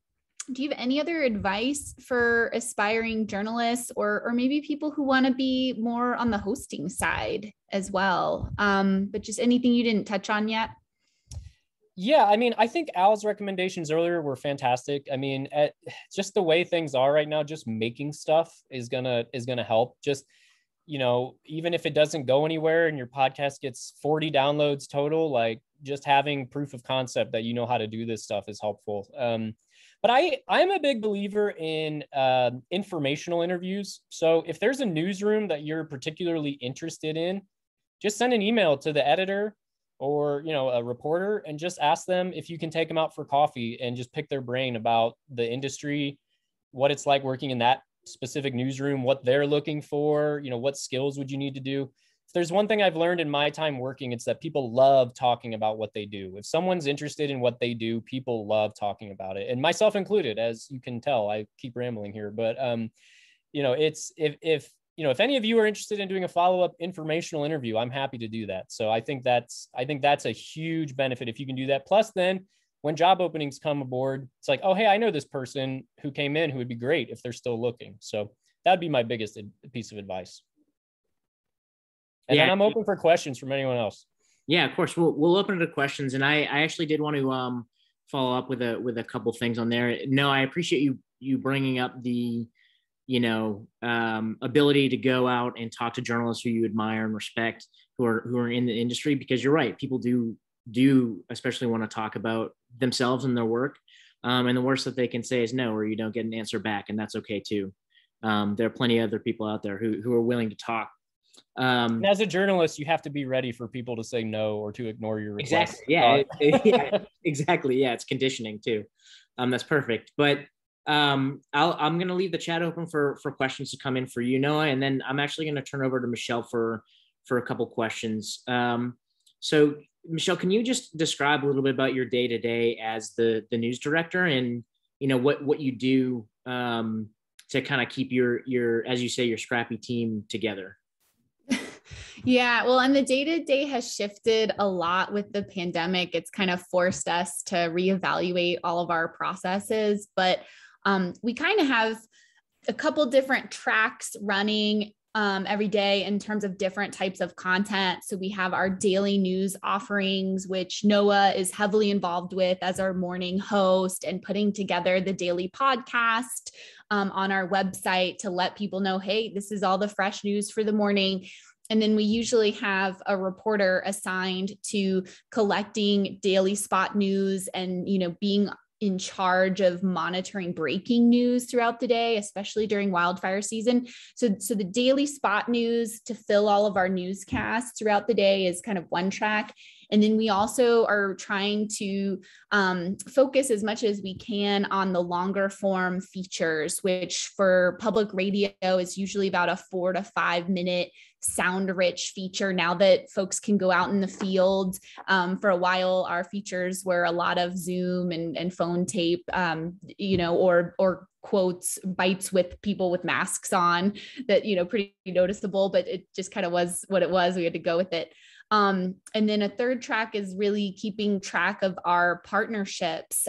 do you have any other advice for aspiring journalists or maybe people who want to be more on the hosting side as well? But just anything you didn't touch on yet? Yeah, I mean, I think Al's recommendations earlier were fantastic. I mean, just the way things are right now, just making stuff is gonna help. Just, even if it doesn't go anywhere and your podcast gets 40 downloads total, like just having proof of concept that you know how to do this stuff is helpful. But I'm a big believer in informational interviews. So if there's a newsroom that you're particularly interested in, just send an email to the editor or a reporter and just ask them if you can take them out for coffee and just pick their brain about the industry, what it's like working in that specific newsroom, what they're looking for, what skills would you need to do. If there's one thing I've learned in my time working, it's that people love talking about what they do. If someone's interested in what they do, people love talking about it, and myself included. As you can tell, I keep rambling here, but it's if any of you are interested in doing a follow-up informational interview, I'm happy to do that. So I think that's a huge benefit if you can do that. Plus, then when job openings come aboard, it's like, oh, hey, I know this person who came in who would be great if they're still looking. So that'd be my biggest piece of advice. And then I'm open for questions from anyone else. Yeah, of course. We'll open it to questions. And I actually did want to follow up with a couple things on there. No, I appreciate you bringing up the ability to go out and talk to journalists who you admire and respect, who are in the industry, because you're right. People do especially want to talk about themselves and their work. And the worst that they can say is no, or you don't get an answer back. And that's okay too. There are plenty of other people out there who are willing to talk. And as a journalist, you have to be ready for people to say no or to ignore your request. Exactly. Yeah. Yeah, exactly. Yeah. It's conditioning too. That's perfect. But I'm going to leave the chat open for questions to come in for you, Noah, and then I'm actually going to turn over to Michelle for a couple questions. So Michelle, can you just describe a little bit about your day to day as the news director, and what you do to kind of keep your, as you say, your scrappy team together? Yeah, well, and the day-to-day has shifted a lot with the pandemic. It's kind of forced us to reevaluate all of our processes, but we kind of have a couple different tracks running every day in terms of different types of content. So we have our daily news offerings, which Noah is heavily involved with as our morning host, and putting together the daily podcast on our website to let people know, hey, this is all the fresh news for the morning. And then we usually have a reporter assigned to collecting daily spot news and, being in charge of monitoring breaking news throughout the day, especially during wildfire season. So the daily spot news to fill all of our newscasts throughout the day is kind of one track. And then we also are trying to focus as much as we can on the longer form features, which for public radio is usually about a 4 to 5 minute sound rich feature. Now that folks can go out in the field, for a while, our features were a lot of Zoom and phone tape, or quotes, bites with people with masks on that, pretty noticeable, but it just kind of was what it was. We had to go with it. And then a third track is really keeping track of our partnerships.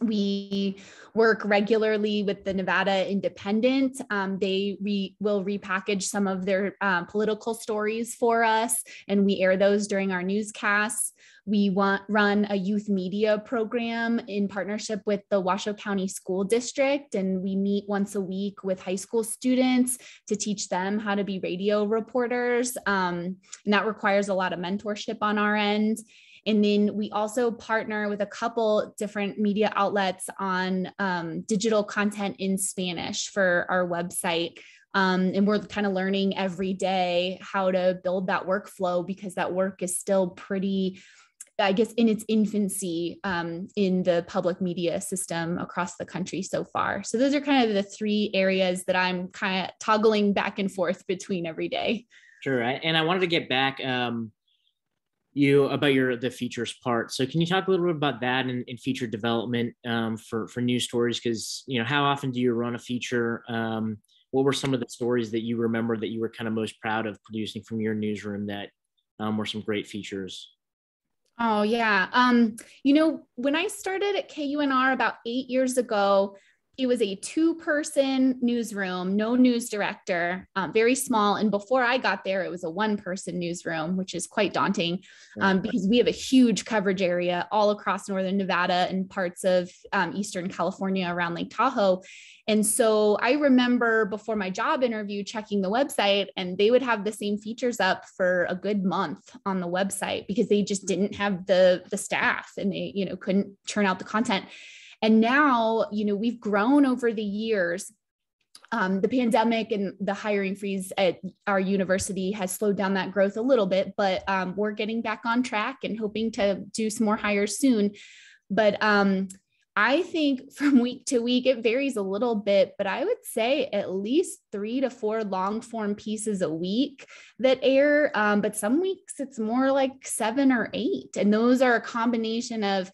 We work regularly with the Nevada Independent. They will repackage some of their political stories for us, and we air those during our newscasts. We run a youth media program in partnership with the Washoe County School District, and we meet once a week with high school students to teach them how to be radio reporters. And that requires a lot of mentorship on our end. And then we also partner with a couple different media outlets on digital content in Spanish for our website. And we're kind of learning every day how to build that workflow, because that work is still pretty, I guess, in its infancy in the public media system across the country so far. So those are kind of the three areas that I'm kind of toggling back and forth between every day. Sure. And I wanted to get back about the features part. So can you talk a little bit about that and feature development for news stories? Because, how often do you run a feature? What were some of the stories that you remember that you were kind of most proud of producing from your newsroom that were some great features? Oh, yeah. When I started at KUNR about 8 years ago, it was a 2-person newsroom, no news director, very small. And before I got there, it was a 1-person newsroom, which is quite daunting because we have a huge coverage area all across Northern Nevada and parts of Eastern California around Lake Tahoe. And so I remember before my job interview checking the website, and they would have the same features up for a good month on the website because they just didn't have the staff, and they, couldn't churn out the content. And now, we've grown over the years. The pandemic and the hiring freeze at our university has slowed down that growth a little bit, but we're getting back on track and hoping to do some more hires soon. But I think from week to week, it varies a little bit, but I would say at least 3 to 4 long form pieces a week that air. But some weeks it's more like 7 or 8. And those are a combination of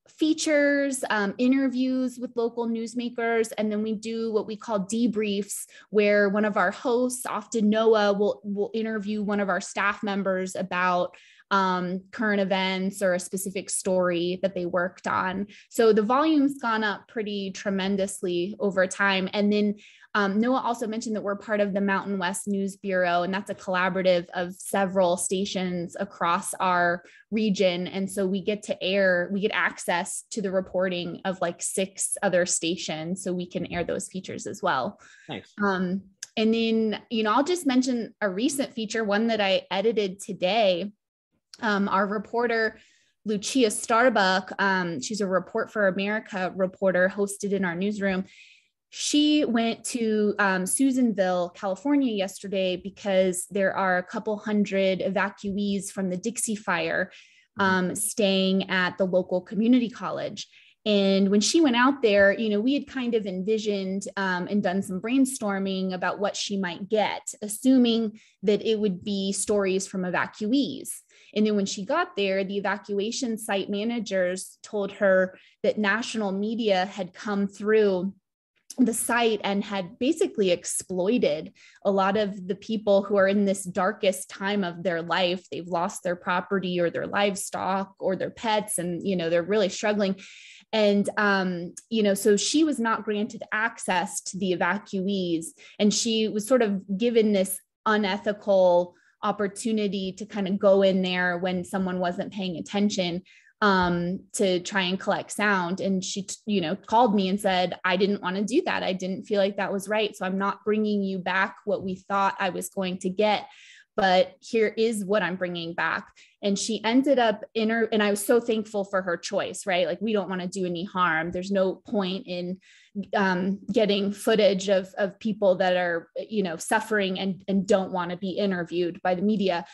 features, interviews with local newsmakers, and then we do what we call debriefs, where one of our hosts, often Noah, will interview one of our staff members about current events or a specific story that they worked on. So the volume's gone up pretty tremendously over time. And then Noah also mentioned that we're part of the Mountain West News Bureau, and that's a collaborative of several stations across our region. And so we get access to the reporting of like 6 other stations, so we can air those features as well. Thanks. And then, I'll just mention a recent feature, one that I edited today. Our reporter, Lucia Starbuck, she's a Report for America reporter hosted in our newsroom. She went to Susanville, California yesterday because there are a couple hundred evacuees from the Dixie Fire staying at the local community college. And when she went out there, we had kind of envisioned and done some brainstorming about what she might get, assuming that it would be stories from evacuees. And then when she got there, the evacuation site managers told her that national media had come through the site and had basically exploited a lot of the people who are in this darkest time of their life. They've lost their property or their livestock or their pets, and they're really struggling. And so she was not granted access to the evacuees, and she was sort of given this unethical opportunity to kind of go in there when someone wasn't paying attention to try and collect sound. And she, called me and said, I didn't want to do that. I didn't feel like that was right. So I'm not bringing you back what we thought I was going to get, but here is what I'm bringing back. And she ended up and I was so thankful for her choice, right? Like, we don't want to do any harm. There's no point in getting footage of people that are, suffering and don't want to be interviewed by the media.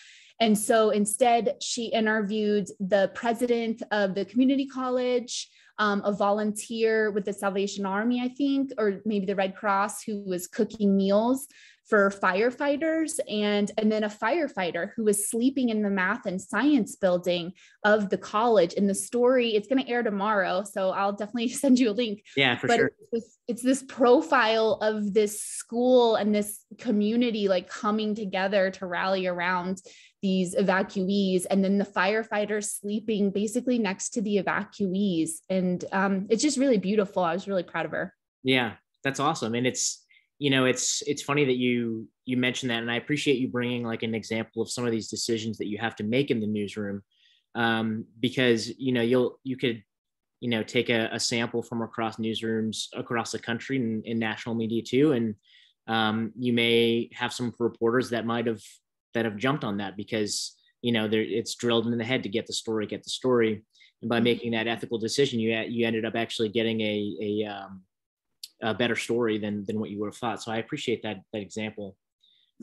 And so instead, she interviewed the president of the community college, a volunteer with the Salvation Army, I think, or maybe the Red Cross, who was cooking meals for firefighters, and then a firefighter who was sleeping in the math and science building of the college. And the story, it's going to air tomorrow, so I'll definitely send you a link. Yeah, for sure. It's this profile of this school and this community like coming together to rally around these evacuees, and then the firefighters sleeping basically next to the evacuees. And it's just really beautiful. I was really proud of her. Yeah, that's awesome. And it's funny that you mentioned that, and I appreciate you bringing like an example of some of these decisions that you have to make in the newsroom, because you could take a sample from across newsrooms across the country and in national media too, and you may have some reporters that have jumped on that because it's drilled in the head to get the story, and by making that ethical decision, you ended up actually getting a better story than what you would have thought. So I appreciate that example.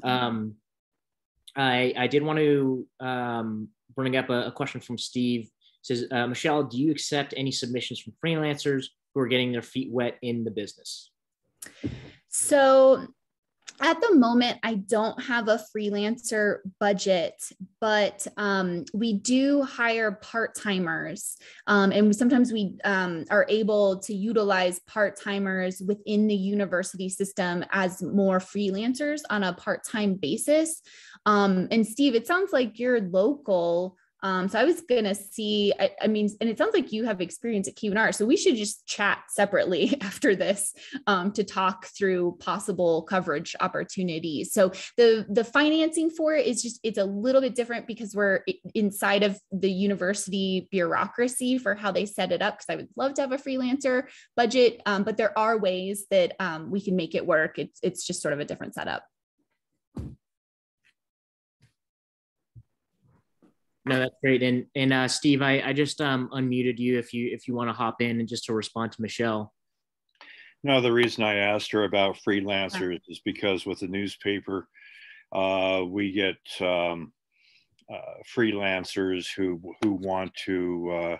I did want to bring up a question from Steve. It says, Michelle, do you accept any submissions from freelancers who are getting their feet wet in the business? So at the moment, I don't have a freelancer budget, but we do hire part-timers. And sometimes we are able to utilize part-timers within the university system as more freelancers on a part-time basis. And Steve, it sounds like you're local. So I was going to see, and it sounds like you have experience at KUNR. So we should just chat separately after this to talk through possible coverage opportunities. So the financing for it is it's a little bit different because we're inside of the university bureaucracy for how they set it up. Because I would love to have a freelancer budget, but there are ways that we can make it work. It's just sort of a different setup. No, that's great. And Steve, I just unmuted you if you want to hop in and just to respond to Michelle. No, the reason I asked her about freelancers is because with the newspaper, we get freelancers who want to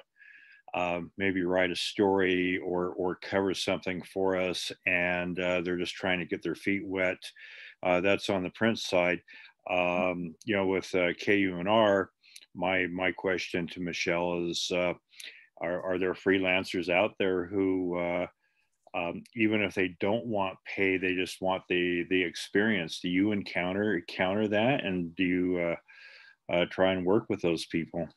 maybe write a story or cover something for us, and they're just trying to get their feet wet. That's on the print side. With KUNR, my question to Michelle is, are there freelancers out there who, even if they don't want pay, they just want the experience? Do you encounter that, and do you try and work with those people?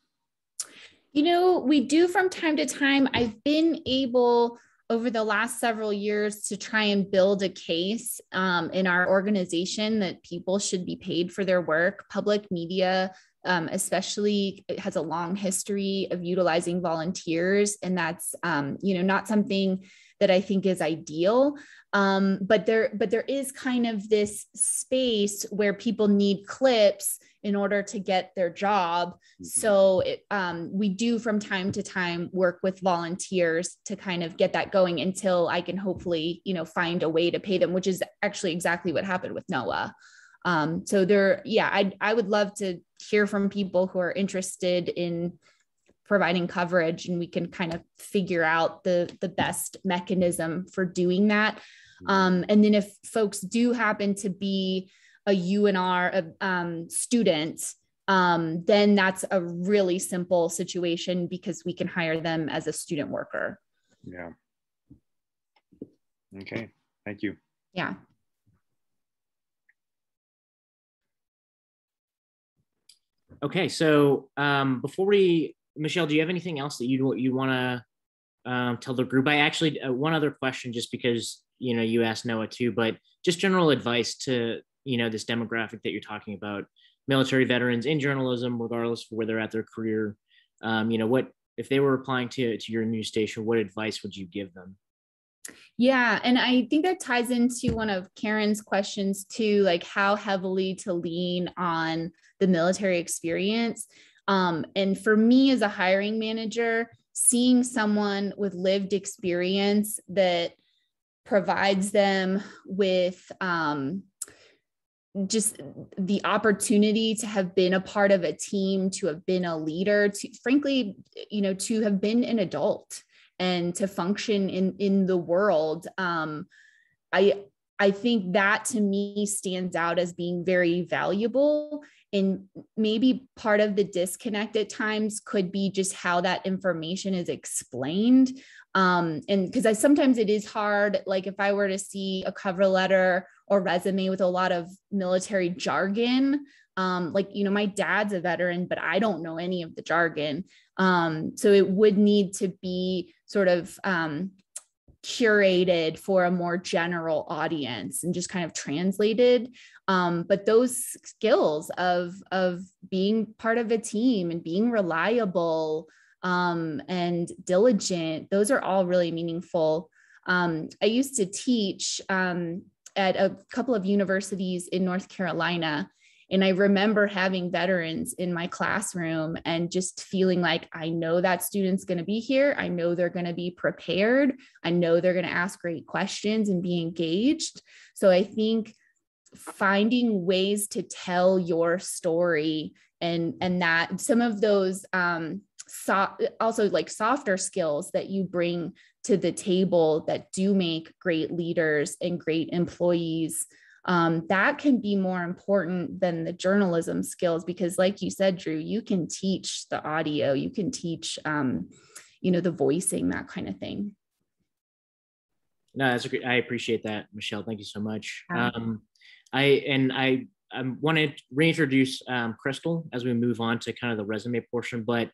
We do from time to time. I've been able over the last several years to try and build a case in our organization that people should be paid for their work. Public media, especially, it has a long history of utilizing volunteers, and that's not something that I think is ideal. But there is kind of this space where people need clips in order to get their job. Mm-hmm. So we do from time to time work with volunteers to kind of get that going until I can hopefully, find a way to pay them, which is actually exactly what happened with Noah. So I would love to hear from people who are interested in providing coverage, and we can kind of figure out the best mechanism for doing that. And then if folks do happen to be a UNR student, then that's a really simple situation because we can hire them as a student worker. Yeah. Okay, thank you. Yeah. Okay, so Michelle, do you have anything else that you want to tell the group? I actually, one other question, just because, you asked Noah too, but just general advice to, this demographic that you're talking about, military veterans in journalism, regardless of where they're at their career. What, if they were applying to your news station, what advice would you give them? Yeah, and I think that ties into one of Karen's questions too, like how heavily to lean on the military experience. And for me as a hiring manager, seeing someone with lived experience that provides them with just the opportunity to have been a part of a team, to have been a leader, to frankly, to have been an adult and to function in the world. I think that to me stands out as being very valuable. And maybe part of the disconnect at times could be just how that information is explained. And because sometimes it is hard, like if I were to see a cover letter or resume with a lot of military jargon, my dad's a veteran, but I don't know any of the jargon. So it would need to be sort of curated for a more general audience and just kind of translated. But those skills of being part of a team and being reliable and diligent, those are all really meaningful. I used to teach at a couple of universities in North Carolina. And I remember having veterans in my classroom and just feeling like, I know that student's going to be here. I know they're going to be prepared. I know they're going to ask great questions and be engaged. So I think finding ways to tell your story and that some of those also like softer skills that you bring to the table that do make great leaders and great employees, that can be more important than the journalism skills, because like you said, Drew, you can teach the audio, you can teach, the voicing, that kind of thing. No, that's great. I appreciate that, Michelle. Thank you so much. I want to reintroduce Crystal as we move on to kind of the resume portion, but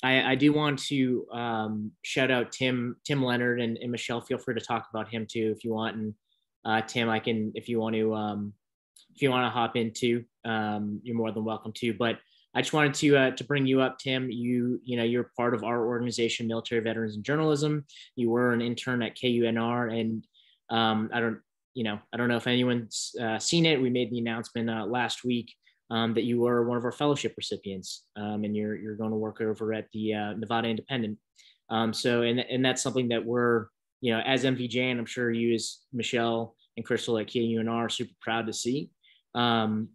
I do want to shout out Tim Leonard and Michelle. Feel free to talk about him too if you want. And Tim, I can, if you want to hop in too, you're more than welcome to. But I just wanted to bring you up, Tim. You're part of our organization, Military Veterans in Journalism. You were an intern at KUNR, and I don't know if anyone's seen it. We made the announcement last week that you were one of our fellowship recipients, and you're going to work over at the Nevada Independent. And that's something that we're, as MVJ, and I'm sure you as Michelle and Crystal at KUNR are super proud to see. And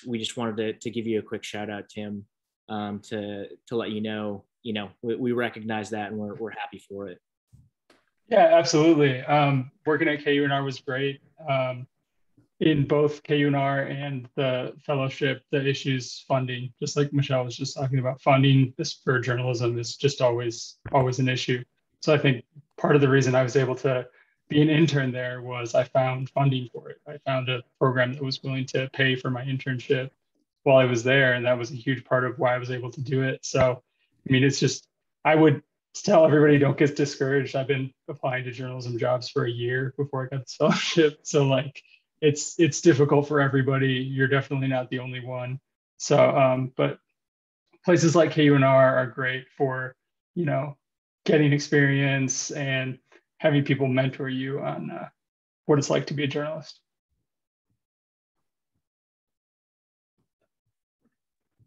we just wanted to give you a quick shout out, Tim, to let you know, we recognize that and we're happy for it. Yeah, absolutely. Working at KUNR was great. In both KUNR and the fellowship, the issues funding, just like Michelle was just talking about, funding this for journalism is just always an issue. So I think part of the reason I was able to be an intern there was I found funding for it. I found a program that was willing to pay for my internship while I was there. And that was a huge part of why I was able to do it. So, I mean, it's just, I would tell everybody, don't get discouraged. I've been applying to journalism jobs for a year before I got this fellowship. So like, it's difficult for everybody. You're definitely not the only one. So, but places like KUNR are great for, getting experience and having people mentor you on what it's like to be a journalist.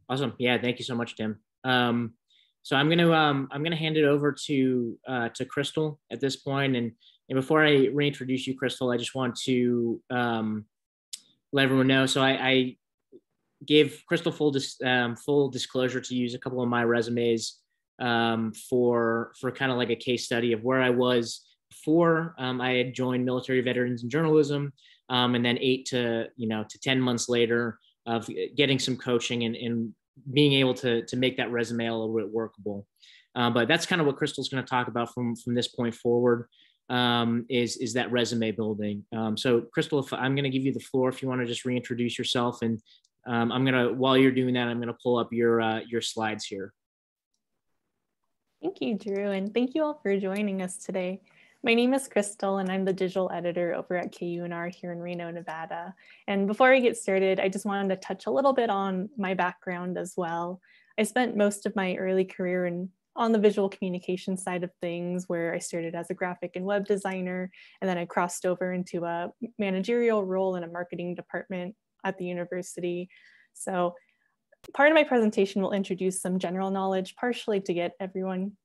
Awesome. Yeah, thank you so much, Tim. So I'm gonna hand it over to Crystal at this point, and before I reintroduce you, Crystal, I just want to let everyone know. So gave Crystal full disclosure to use a couple of my resumes for kind of like a case study of where I was before I had joined Military Veterans in Journalism, and then 8 to 10 months later of getting some coaching and being able to make that resume a little bit workable. But that's kind of what Crystal's going to talk about from this point forward, is that resume building. So Crystal, if I'm going to give you the floor, if you want to just reintroduce yourself, and I'm going to, while you're doing that, I'm going to pull up your slides here. Thank you, Drew, and thank you all for joining us today. My name is Crystal, and I'm the digital editor over at KUNR here in Reno, Nevada. And before I get started, I just wanted to touch a little bit on my background as well. I spent most of my early career on the visual communication side of things, where I started as a graphic and web designer, and then I crossed over into a managerial role in a marketing department at the university. So part of my presentation will introduce some general knowledge, partially to get everyone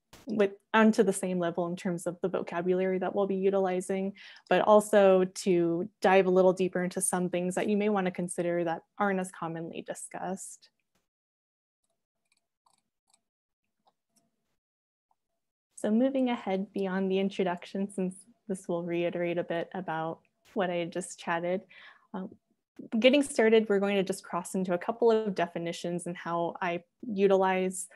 onto the same level in terms of the vocabulary that we'll be utilizing, but also to dive a little deeper into some things that you may want to consider that aren't as commonly discussed. So moving ahead beyond the introduction, since this will reiterate a bit about what I had just chatted, getting started, we're going to just cross into a couple of definitions and how I utilize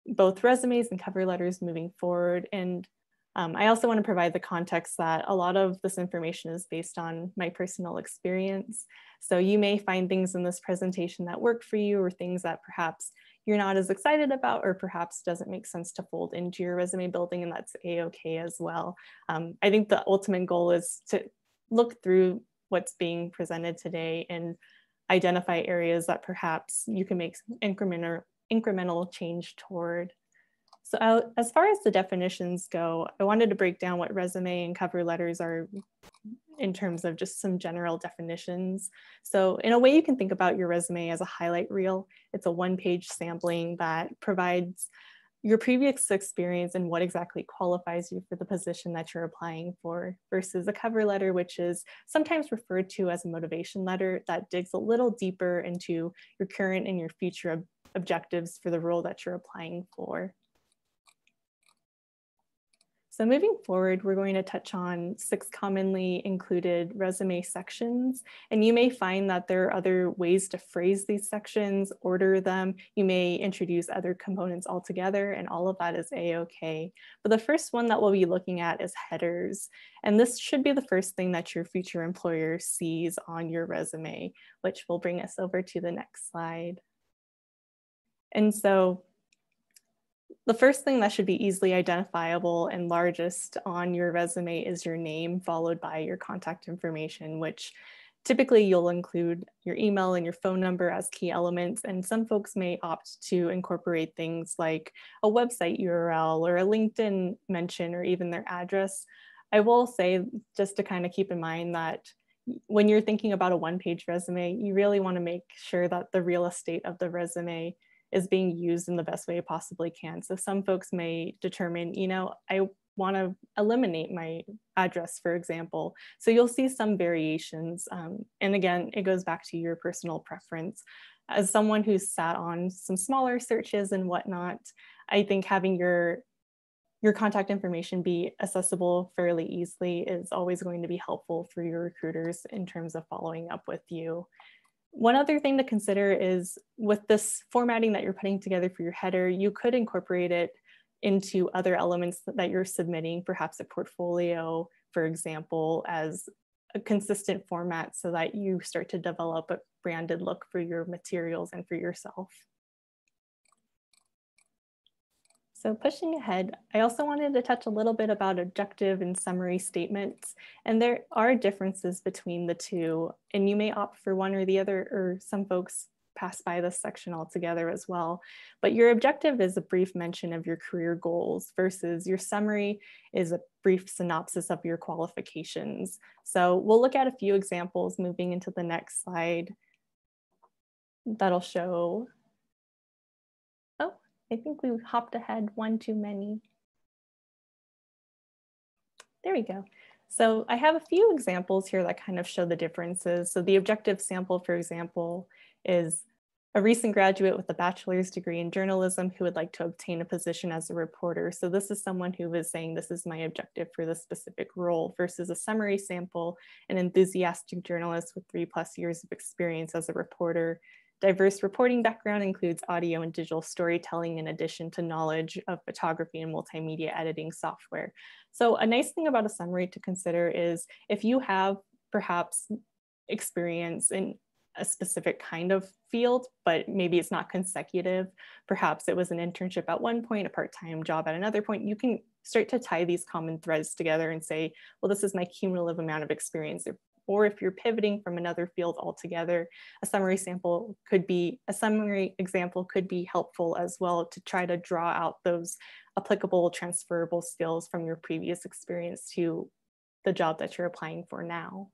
both resumes and cover letters moving forward. And I also want to provide the context that a lot of this information is based on my personal experience. So you may find things in this presentation that work for you, or things that perhaps you're not as excited about, or perhaps doesn't make sense to fold into your resume building, and that's a-okay as well. I think the ultimate goal is to look through what's being presented today and identify areas that perhaps you can make incremental change toward. So as far as the definitions go, I wanted to break down what resume and cover letters are in terms of just some general definitions. So in a way, you can think about your resume as a highlight reel. It's a one-page sampling that provides your previous experience and what exactly qualifies you for the position that you're applying for, versus a cover letter, which is sometimes referred to as a motivation letter that digs a little deeper into your current and your future objectives for the role that you're applying for. So moving forward, we're going to touch on 6 commonly included resume sections, and you may find that there are other ways to phrase these sections, order them. You may introduce other components altogether, and all of that is a-okay. But the first one that we'll be looking at is headers, and this should be the first thing that your future employer sees on your resume, which will bring us over to the next slide. And so the first thing that should be easily identifiable and largest on your resume is your name, followed by your contact information, which typically you'll include your email and your phone number as key elements. And some folks may opt to incorporate things like a website URL or a LinkedIn mention, or even their address. I will say, just to kind of keep in mind, that when you're thinking about a one-page resume, you really want to make sure that the real estate of the resume is being used in the best way it possibly can. So some folks may determine, I want to eliminate my address, for example. So you'll see some variations. And again, it goes back to your personal preference. As someone who's sat on some smaller searches and whatnot, I think having your contact information be accessible fairly easily is always going to be helpful for your recruiters in terms of following up with you. One other thing to consider is, with this formatting that you're putting together for your header, you could incorporate it into other elements that you're submitting, perhaps a portfolio, for example, as a consistent format, so that you start to develop a branded look for your materials and for yourself. So pushing ahead, I also wanted to touch a little bit about objective and summary statements. And there are differences between the two, and you may opt for one or the other, or some folks pass by this section altogether as well. But your objective is a brief mention of your career goals, versus your summary is a brief synopsis of your qualifications. So we'll look at a few examples moving into the next slide that'll show. I think we hopped ahead one too many. There we go. So I have a few examples here that kind of show the differences. So the objective sample, for example, is a recent graduate with a bachelor's degree in journalism who would like to obtain a position as a reporter. So this is someone who is saying, this is my objective for this specific role, versus a summary sample, an enthusiastic journalist with 3+ years of experience as a reporter. Diverse reporting background includes audio and digital storytelling in addition to knowledge of photography and multimedia editing software. So a nice thing about a summary to consider is if you have perhaps experience in a specific kind of field, but maybe it's not consecutive. Perhaps it was an internship at one point, a part-time job at another point. You can start to tie these common threads together and say, well, this is my cumulative amount of experience. Or if you're pivoting from another field altogether, a summary example could be helpful as well to try to draw out those applicable transferable skills from your previous experience to the job that you're applying for now.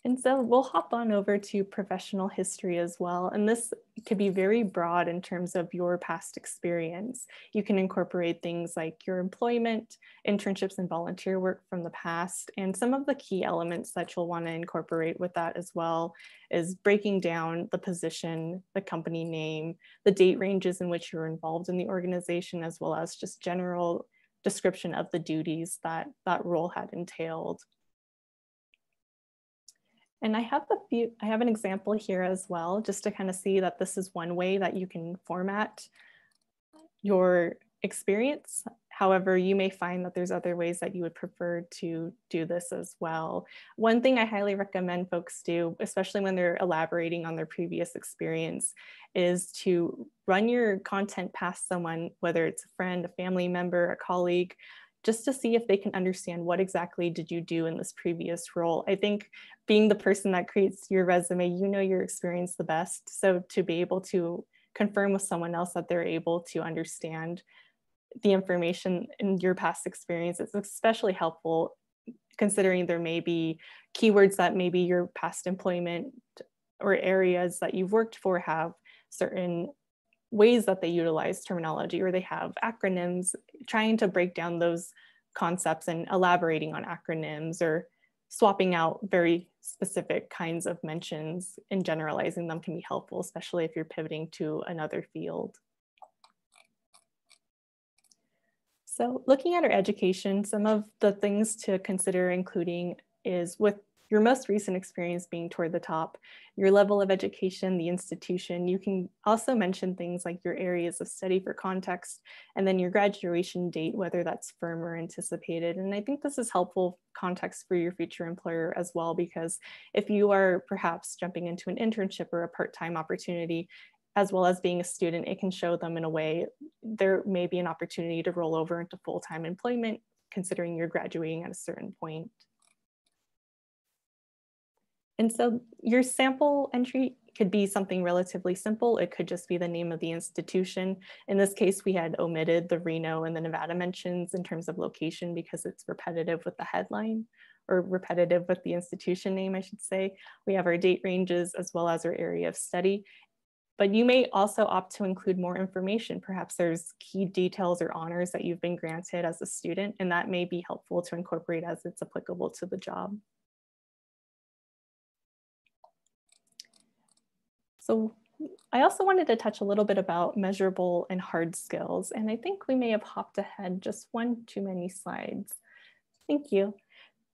And so we'll hop on over to professional history as well. And this could be very broad in terms of your past experience. You can incorporate things like your employment, internships, and volunteer work from the past. And some of the key elements that you'll want to incorporate with that as well is breaking down the position, the company name, the date ranges in which you're involved in the organization, as well as just general description of the duties that that role had entailed. And I have an example here as well, just to kind of see that this is one way that you can format your experience. However, you may find that there's other ways that you would prefer to do this as well. One thing I highly recommend folks do, especially when they're elaborating on their previous experience, is to run your content past someone, whether it's a friend, a family member, a colleague, just to see if they can understand what exactly did you do in this previous role. I think being the person that creates your resume, you know your experience the best. So to be able to confirm with someone else that they're able to understand the information in your past experience is especially helpful, considering there may be keywords that maybe your past employment or areas that you've worked for have certain ways that they utilize terminology, or they have acronyms. Trying to break down those concepts and elaborating on acronyms or swapping out very specific kinds of mentions and generalizing them can be helpful, especially if you're pivoting to another field. So looking at our education, some of the things to consider including is, with your most recent experience being toward the top, your level of education, the institution. You can also mention things like your areas of study for context, and then your graduation date, whether that's firm or anticipated. And I think this is helpful context for your future employer as well, because if you are perhaps jumping into an internship or a part-time opportunity, as well as being a student, it can show them in a way there may be an opportunity to roll over into full-time employment, considering you're graduating at a certain point. And so your sample entry could be something relatively simple. It could just be the name of the institution. In this case, we had omitted the Reno and the Nevada mentions in terms of location because it's repetitive with the headline, or repetitive with the institution name, I should say. We have our date ranges as well as our area of study. But you may also opt to include more information. Perhaps there's key details or honors that you've been granted as a student, and that may be helpful to incorporate as it's applicable to the job. So I also wanted to touch a little bit about measurable and hard skills, and I think we may have hopped ahead just one too many slides. Thank you.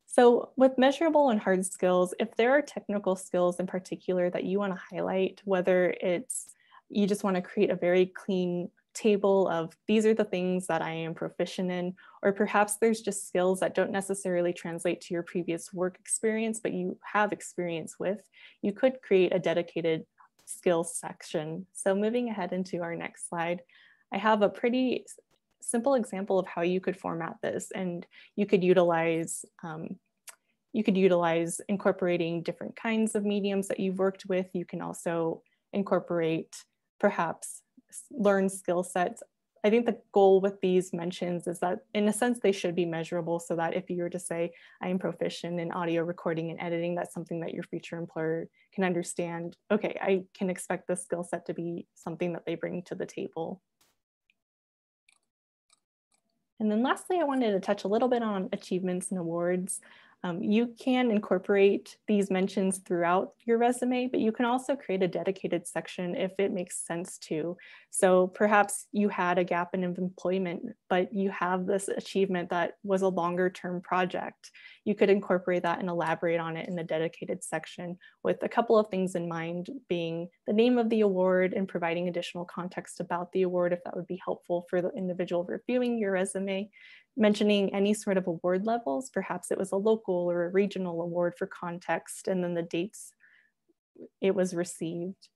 So with measurable and hard skills, if there are technical skills in particular that you want to highlight, whether it's you just want to create a very clean table of these are the things that I am proficient in, or perhaps there's just skills that don't necessarily translate to your previous work experience, but you have experience with, you could create a dedicated skills section. So moving ahead into our next slide, I have a pretty simple example of how you could format this, and you could utilize incorporating different kinds of mediums that you've worked with. You can also incorporate perhaps learned skill sets. I think the goal with these mentions is that in a sense they should be measurable, so that if you were to say I am proficient in audio recording and editing, that's something that your future employer can understand. Okay, I can expect this skill set to be something that they bring to the table. And then lastly, I wanted to touch a little bit on achievements and awards. You can incorporate these mentions throughout your resume, but you can also create a dedicated section if it makes sense to. So perhaps you had a gap in employment, but you have this achievement that was a longer term project. You could incorporate that and elaborate on it in a dedicated section with a couple of things in mind, being the name of the award and providing additional context about the award if that would be helpful for the individual reviewing your resume. Mentioning any sort of award levels, perhaps it was a local or a regional award for context, and then the dates it was received.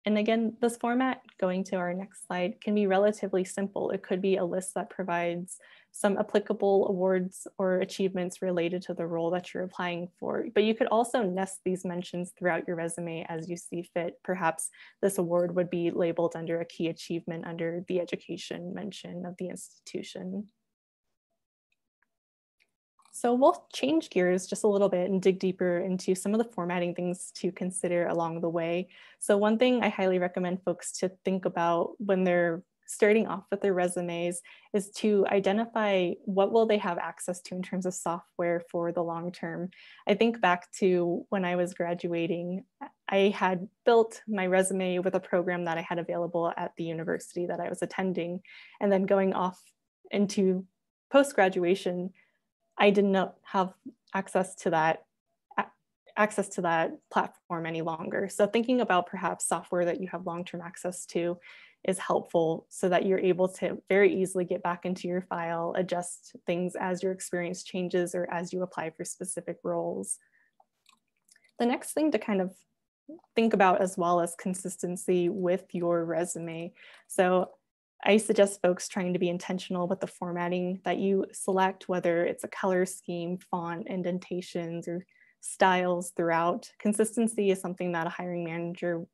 And again, this format, going to our next slide, can be relatively simple. It could be a list that provides some applicable awards or achievements related to the role that you're applying for. But you could also nest these mentions throughout your resume as you see fit. Perhaps this award would be labeled under a key achievement under the education mention of the institution. So we'll change gears just a little bit and dig deeper into some of the formatting things to consider along the way. So one thing I highly recommend folks to think about when they're starting off with their resumes is to identify what will they have access to in terms of software for the long term. I think back to when I was graduating, I had built my resume with a program that I had available at the university that I was attending, and then going off into post-graduation, I did not have access to that platform any longer. So thinking about perhaps software that you have long-term access to is helpful so that you're able to very easily get back into your file, adjust things as your experience changes or as you apply for specific roles. The next thing to kind of think about as well as consistency with your resume. So I suggest folks trying to be intentional with the formatting that you select, whether it's a color scheme, font, indentations, or styles throughout. Consistency is something that a hiring manager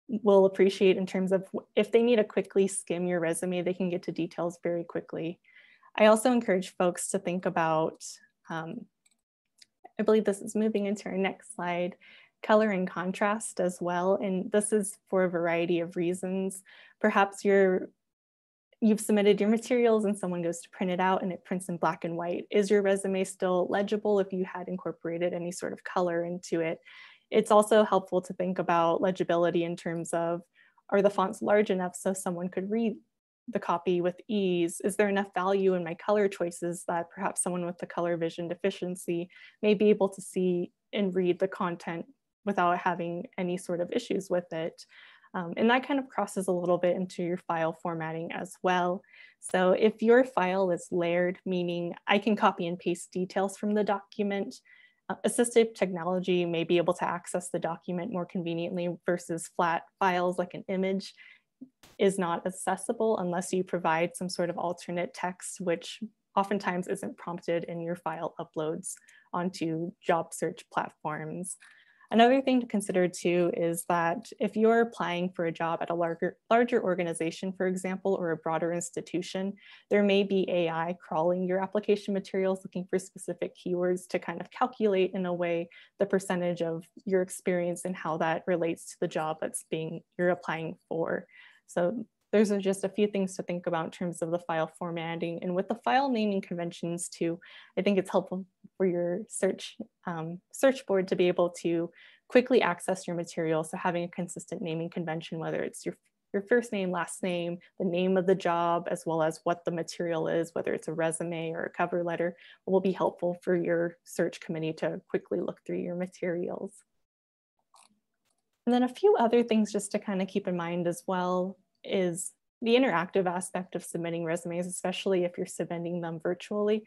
will appreciate in terms of if they need to quickly skim your resume, they can get to details very quickly. I also encourage folks to think about, I believe this is moving into our next slide, color and contrast as well. And this is for a variety of reasons. Perhaps you've submitted your materials and someone goes to print it out and it prints in black and white. Is your resume still legible if you had incorporated any sort of color into it? It's also helpful to think about legibility in terms of, are the fonts large enough so someone could read the copy with ease? Is there enough value in my color choices that perhaps someone with the color vision deficiency may be able to see and read the content without having any sort of issues with it? And that kind of crosses a little bit into your file formatting as well. So if your file is layered, meaning I can copy and paste details from the document, assistive technology may be able to access the document more conveniently versus flat files like an image is not accessible unless you provide some sort of alternate text, which oftentimes isn't prompted in your file uploads onto job search platforms. Another thing to consider too is that if you're applying for a job at a larger organization, for example, or a broader institution, there may be AI crawling your application materials looking for specific keywords to kind of calculate in a way the percentage of your experience and how that relates to the job you're applying for. So those are just a few things to think about in terms of the file formatting. And with the file naming conventions too, I think it's helpful for your search board to be able to quickly access your material. So having a consistent naming convention, whether it's your first name, last name, the name of the job, as well as what the material is, whether it's a resume or a cover letter, will be helpful for your search committee to quickly look through your materials. And then a few other things just to kind of keep in mind as well is the interactive aspect of submitting resumes, especially if you're submitting them virtually.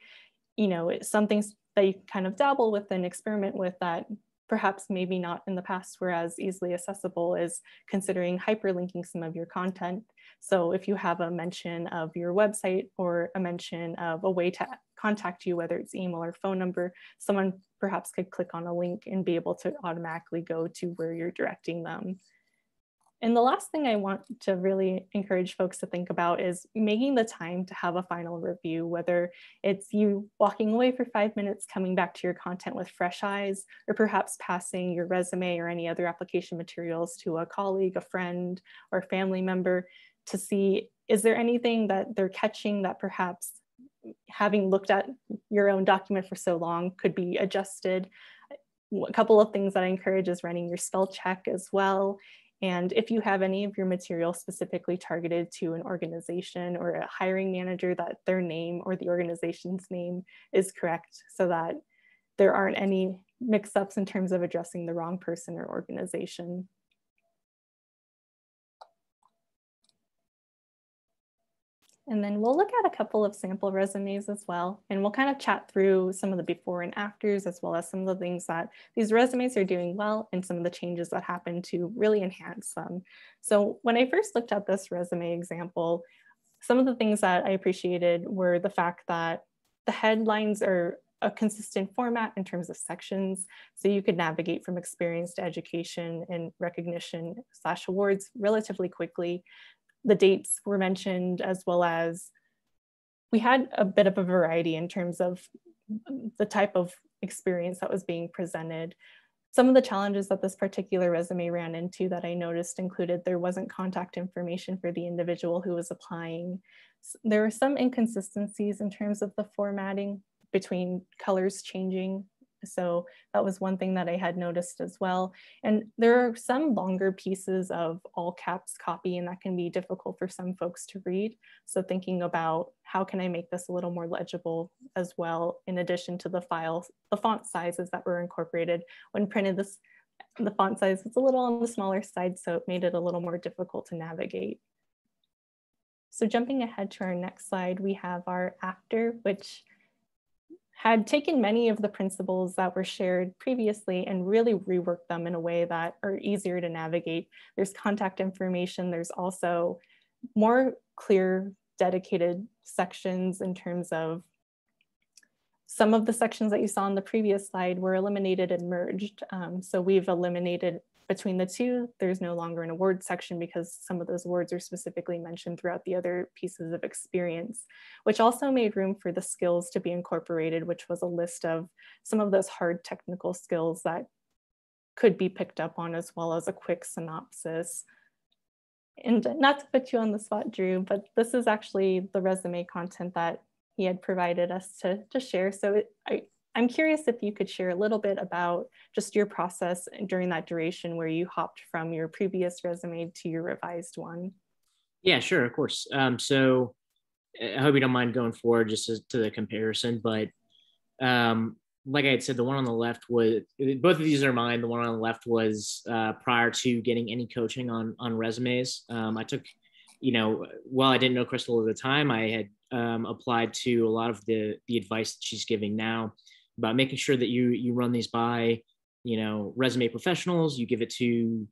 You know, some things that you kind of dabble with and experiment with that perhaps maybe not in the past were as easily accessible is considering hyperlinking some of your content. So if you have a mention of your website or a mention of a way to contact you, whether it's email or phone number, someone perhaps could click on a link and be able to automatically go to where you're directing them. And the last thing I want to really encourage folks to think about is making the time to have a final review, whether it's you walking away for 5 minutes, coming back to your content with fresh eyes, or perhaps passing your resume or any other application materials to a colleague, a friend, or a family member to see, is there anything that they're catching that perhaps having looked at your own document for so long, could be adjusted. A couple of things that I encourage is running your spell check as well. And if you have any of your material specifically targeted to an organization or a hiring manager, that their name or the organization's name is correct, so that there aren't any mix-ups in terms of addressing the wrong person or organization. And then we'll look at a couple of sample resumes as well. And we'll kind of chat through some of the before and afters, as well as some of the things that these resumes are doing well and some of the changes that happen to really enhance them. So when I first looked at this resume example, some of the things that I appreciated were the fact that the headlines are a consistent format in terms of sections. So you could navigate from experience to education and recognition / awards relatively quickly. The dates were mentioned, as well as we had a bit of a variety in terms of the type of experience that was being presented. Some of the challenges that this particular resume ran into that I noticed included there wasn't contact information for the individual who was applying. There were some inconsistencies in terms of the formatting between colors changing. So that was one thing that I had noticed as well. And there are some longer pieces of all caps copy, and that can be difficult for some folks to read. So thinking about how can I make this a little more legible as well, in addition to the font sizes that were incorporated. When printed, the font size was a little on the smaller side, so it made it a little more difficult to navigate. So jumping ahead to our next slide, we have our after, which had taken many of the principles that were shared previously and really reworked them in a way that are easier to navigate. There's contact information. There's also more clear, dedicated sections in terms of some of the sections that you saw on the previous slide were eliminated and merged. So we've eliminated between the two. There's no longer an award section because some of those words are specifically mentioned throughout the other pieces of experience, which also made room for the skills to be incorporated, which was a list of some of those hard technical skills that could be picked up on, as well as a quick synopsis. And not to put you on the spot, Drew, but this is actually the resume content that he had provided us to share. So I'm curious if you could share a little bit about just your process during that duration where you hopped from your previous resume to your revised one. Yeah, sure, of course. So I hope you don't mind going forward just to the comparison, but like I had said, the one on the left was, both of these are mine. The one on the left was prior to getting any coaching on resumes. I took, while I didn't know Crystal at the time, I had applied to a lot of the advice that she's giving now about making sure that you run these by, resume professionals, you give it to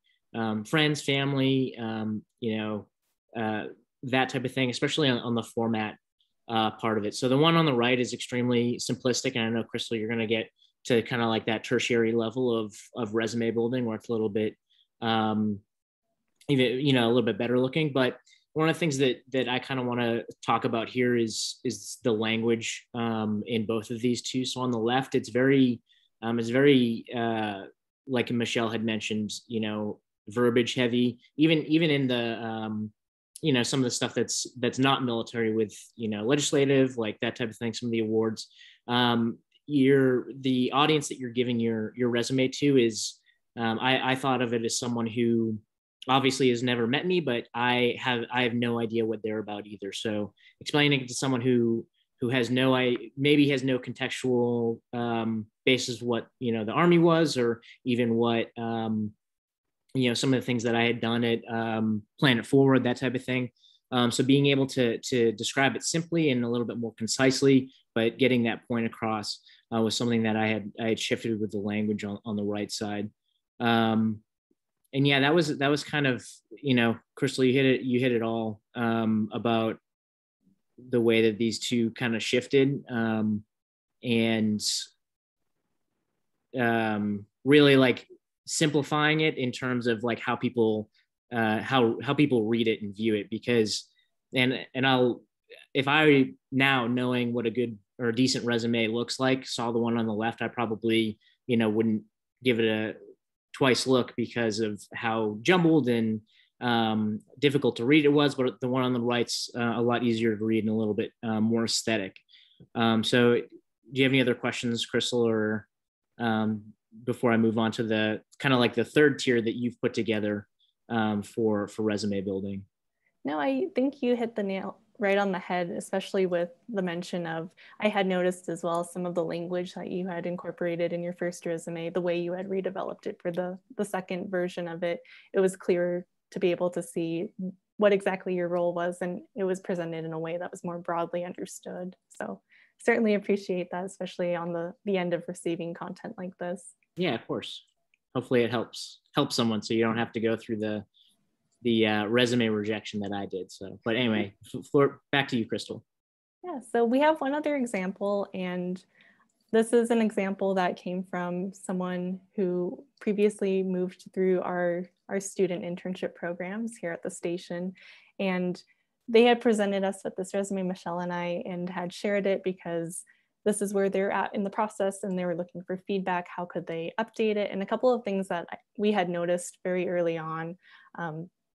friends, family, that type of thing, especially on the format part of it. So the one on the right is extremely simplistic. And I know, Crystal, you're going to get to kind of like that tertiary level of resume building where it's a little bit, even, a little bit better looking. But one of the things that I kind of want to talk about here is the language in both of these two. So on the left, it's very like Michelle had mentioned, verbiage heavy, even in the, some of the stuff that's not military with, legislative, like that type of thing, some of the awards. The audience that you're giving your resume to is, I thought of it as someone who obviously has never met me, but I have no idea what they're about either. So explaining it to someone who maybe has no contextual basis what, the Army was, or even what, some of the things that I had done at Planet Forward, that type of thing. So being able to describe it simply and a little bit more concisely, but getting that point across was something that I had shifted with the language on the right side. And yeah, that was kind of, Crystal, you hit it all about the way that these two kind of shifted, and really like simplifying it in terms of like how people read it and view it, because if I now, knowing what a good or a decent resume looks like, saw the one on the left, I probably wouldn't give it a twice look because of how jumbled and difficult to read it was. But the one on the right's a lot easier to read and a little bit more aesthetic. So do you have any other questions, Crystal, or before I move on to the kind of like the third tier that you've put together for resume building? No, I think you hit the nail right on the head, especially with the mention of, I had noticed as well some of the language that you had incorporated in your first resume, the way you had redeveloped it for the second version of it. It was clear to be able to see what exactly your role was, and it was presented in a way that was more broadly understood. So certainly appreciate that, especially on the end of receiving content like this. Yeah, of course. Hopefully it helps someone so you don't have to go through the resume rejection that I did. So, but anyway, back to you, Crystal. Yeah, so we have one other example, and this is an example that came from someone who previously moved through our student internship programs here at the station. And they had presented us with this resume, Michelle and I, and had shared it because this is where they're at in the process and they were looking for feedback. How could they update it? And a couple of things that we had noticed very early on,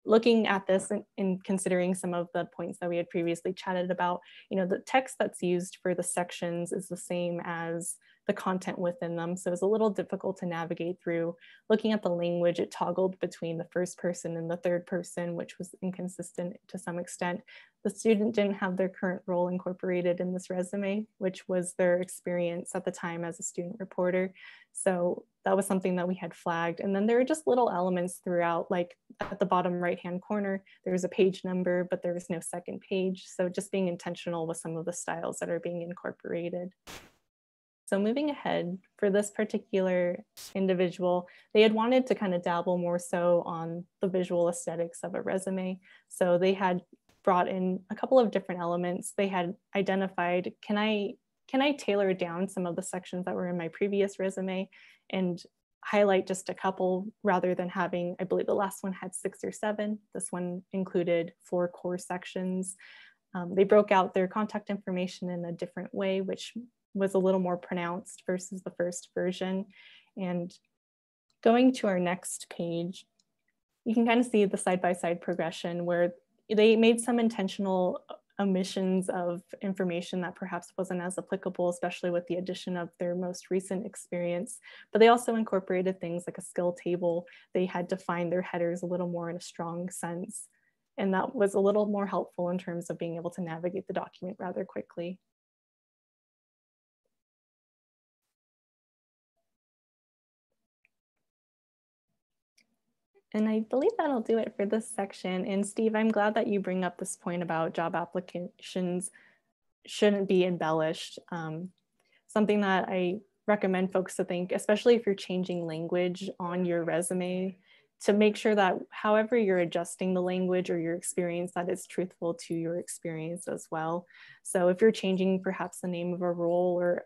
looking at this and considering some of the points that we had previously chatted about, the text that's used for the sections is the same as the content within them. So it's a little difficult to navigate through. Looking at the language, it toggled between the first person and the third person, which was inconsistent to some extent. The student didn't have their current role incorporated in this resume, which was their experience at the time as a student reporter. So that was something that we had flagged. And then there were just little elements throughout, like at the bottom right-hand corner, there was a page number, but there was no second page. So just being intentional with some of the styles that are being incorporated. So moving ahead, for this particular individual, they had wanted to kind of dabble more so on the visual aesthetics of a resume. So they had brought in a couple of different elements. They had identified, can I tailor down some of the sections that were in my previous resume and highlight just a couple rather than having, I believe the last one had 6 or 7. This one included 4 core sections. They broke out their contact information in a different way, which was a little more pronounced versus the first version. And going to our next page, you can kind of see the side-by-side progression where they made some intentional omissions of information that perhaps wasn't as applicable, especially with the addition of their most recent experience. But they also incorporated things like a skill table. They had defined their headers a little more in a strong sense. And that was a little more helpful in terms of being able to navigate the document rather quickly. And I believe that'll do it for this section. And Steve, I'm glad that you bring up this point about job applications shouldn't be embellished. Something that I recommend folks to think, especially if you're changing language on your resume, to make sure that however you're adjusting the language or your experience, that is truthful to your experience as well. So if you're changing perhaps the name of a role or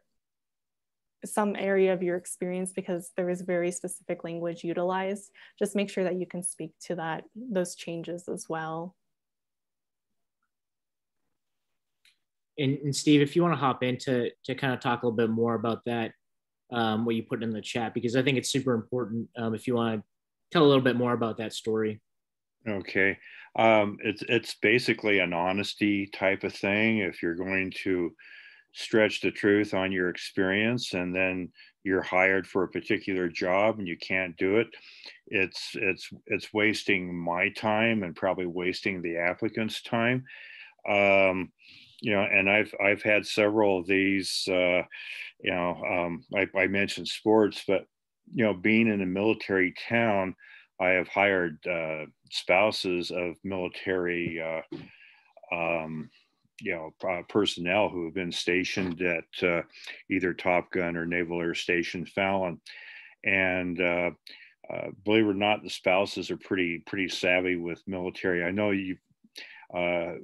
some area of your experience because there is very specific language utilized, just make sure that you can speak to those changes as well. And Steve, if you want to hop in to kind of talk a little bit more about that, what you put in the chat, because I think it's super important if you want to tell a little bit more about that story. Okay. It's basically an honesty type of thing. If you're going to stretch the truth on your experience and then you're hired for a particular job and you can't do it, it's wasting my time and probably wasting the applicant's time. And I've had several of these. I mentioned sports, but being in a military town, I have hired spouses of military personnel who have been stationed at either Top Gun or Naval Air Station Fallon. And believe it or not, the spouses are pretty savvy with military. I know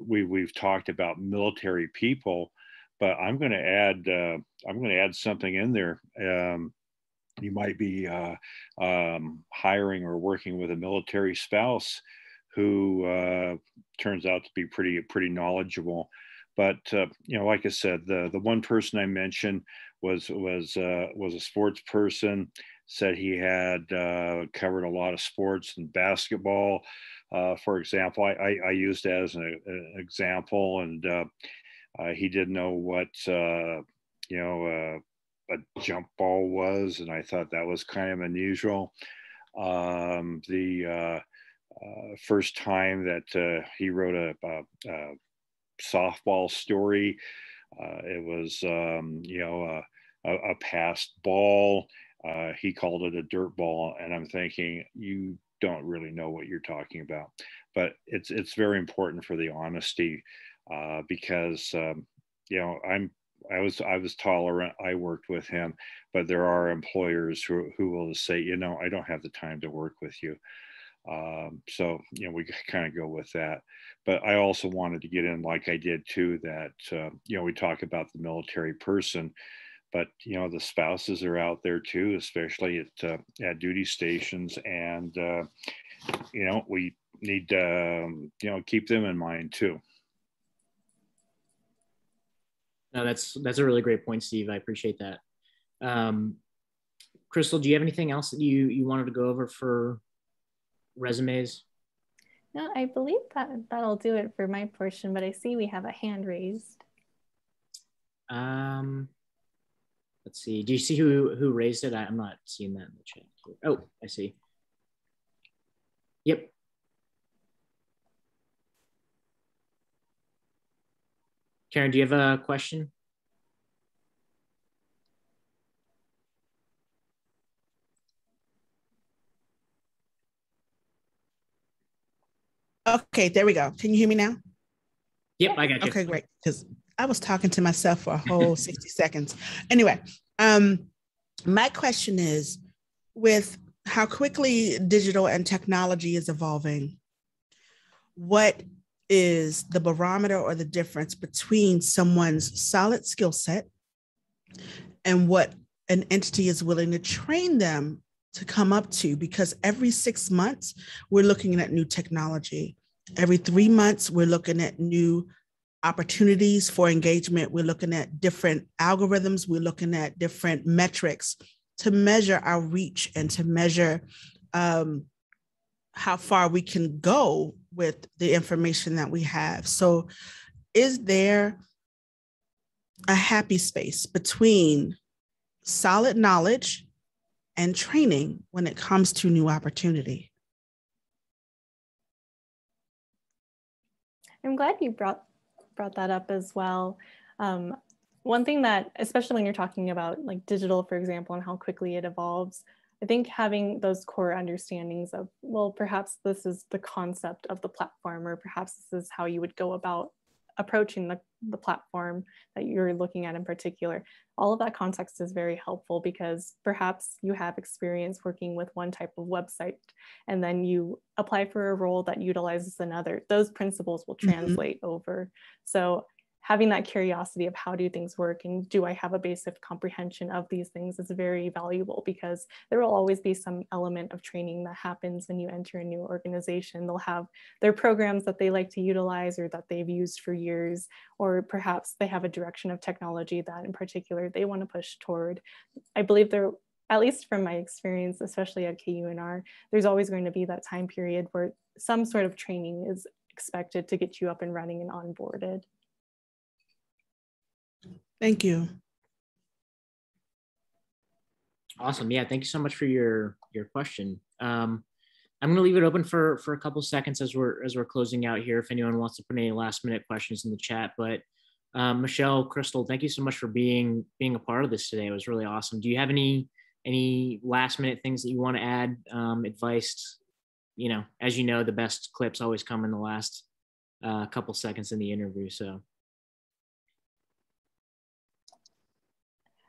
we've talked about military people, but I'm going to add something in there. You might be hiring or working with a military spouse who turns out to be pretty knowledgeable. But like I said, the one person I mentioned was a sports person. Said he had covered a lot of sports and basketball, for example. I used as an example, and He didn't know what, a jump ball was, and I thought that was kind of unusual. The first time that he wrote a softball story, it was, a passed ball. He called it a dirt ball, and I'm thinking, you don't really know what you're talking about. But it's very important for the honesty, because I was tolerant. I worked with him, but there are employers who will say, I don't have the time to work with you. So we kind of go with that. But I also wanted to get in, like I did too, that we talk about the military person, but the spouses are out there too, especially at duty stations, and we need to keep them in mind too. No, that's a really great point, Steve. I appreciate that. Crystal, do you have anything else that you wanted to go over for resumes? No, I believe that'll do it for my portion, but I see we have a hand raised. Let's see. Do you see who raised it? I'm not seeing that in the chat. Oh, I see. Yep. Karen, do you have a question? Okay, there we go. Can you hear me now? Yep, I got you. Okay, great. Because I was talking to myself for a whole 60 seconds. Anyway, my question is, with how quickly digital and technology is evolving, what is the barometer or the difference between someone's solid skill set and what an entity is willing to train them to come up to? Because every 6 months, we're looking at new technology. Every 3 months, we're looking at new opportunities for engagement. We're looking at different algorithms. We're looking at different metrics to measure our reach and to measure how far we can go with the information that we have. So is there a happy space between solid knowledge and training when it comes to new opportunity? I'm glad you brought that up as well. One thing that, especially when you're talking about like digital, for example, and how quickly it evolves, I think having those core understandings of, well, perhaps this is the concept of the platform, or perhaps this is how you would go about approaching the platform that you're looking at in particular. All of that context is very helpful, because perhaps you have experience working with one type of website and then you apply for a role that utilizes another. Those principles will translate over. So having that curiosity of how do things work and do I have a basic comprehension of these things is very valuable, because there will always be some element of training that happens when you enter a new organization. They'll have their programs that they like to utilize or that they've used for years, or perhaps they have a direction of technology that in particular they want to push toward. I believe there, at least from my experience, especially at KUNR, there's always going to be that time period where some sort of training is expected to get you up and running and onboarded. Thank you. Awesome. Yeah, thank you so much for your question. I'm going to leave it open for a couple seconds as we're closing out here, if anyone wants to put any last minute questions in the chat. But Michelle, Crystal, thank you so much for being a part of this today. It was really awesome. Do you have any last minute things that you want to add? Advice, as you know, the best clips always come in the last couple seconds in the interview. So.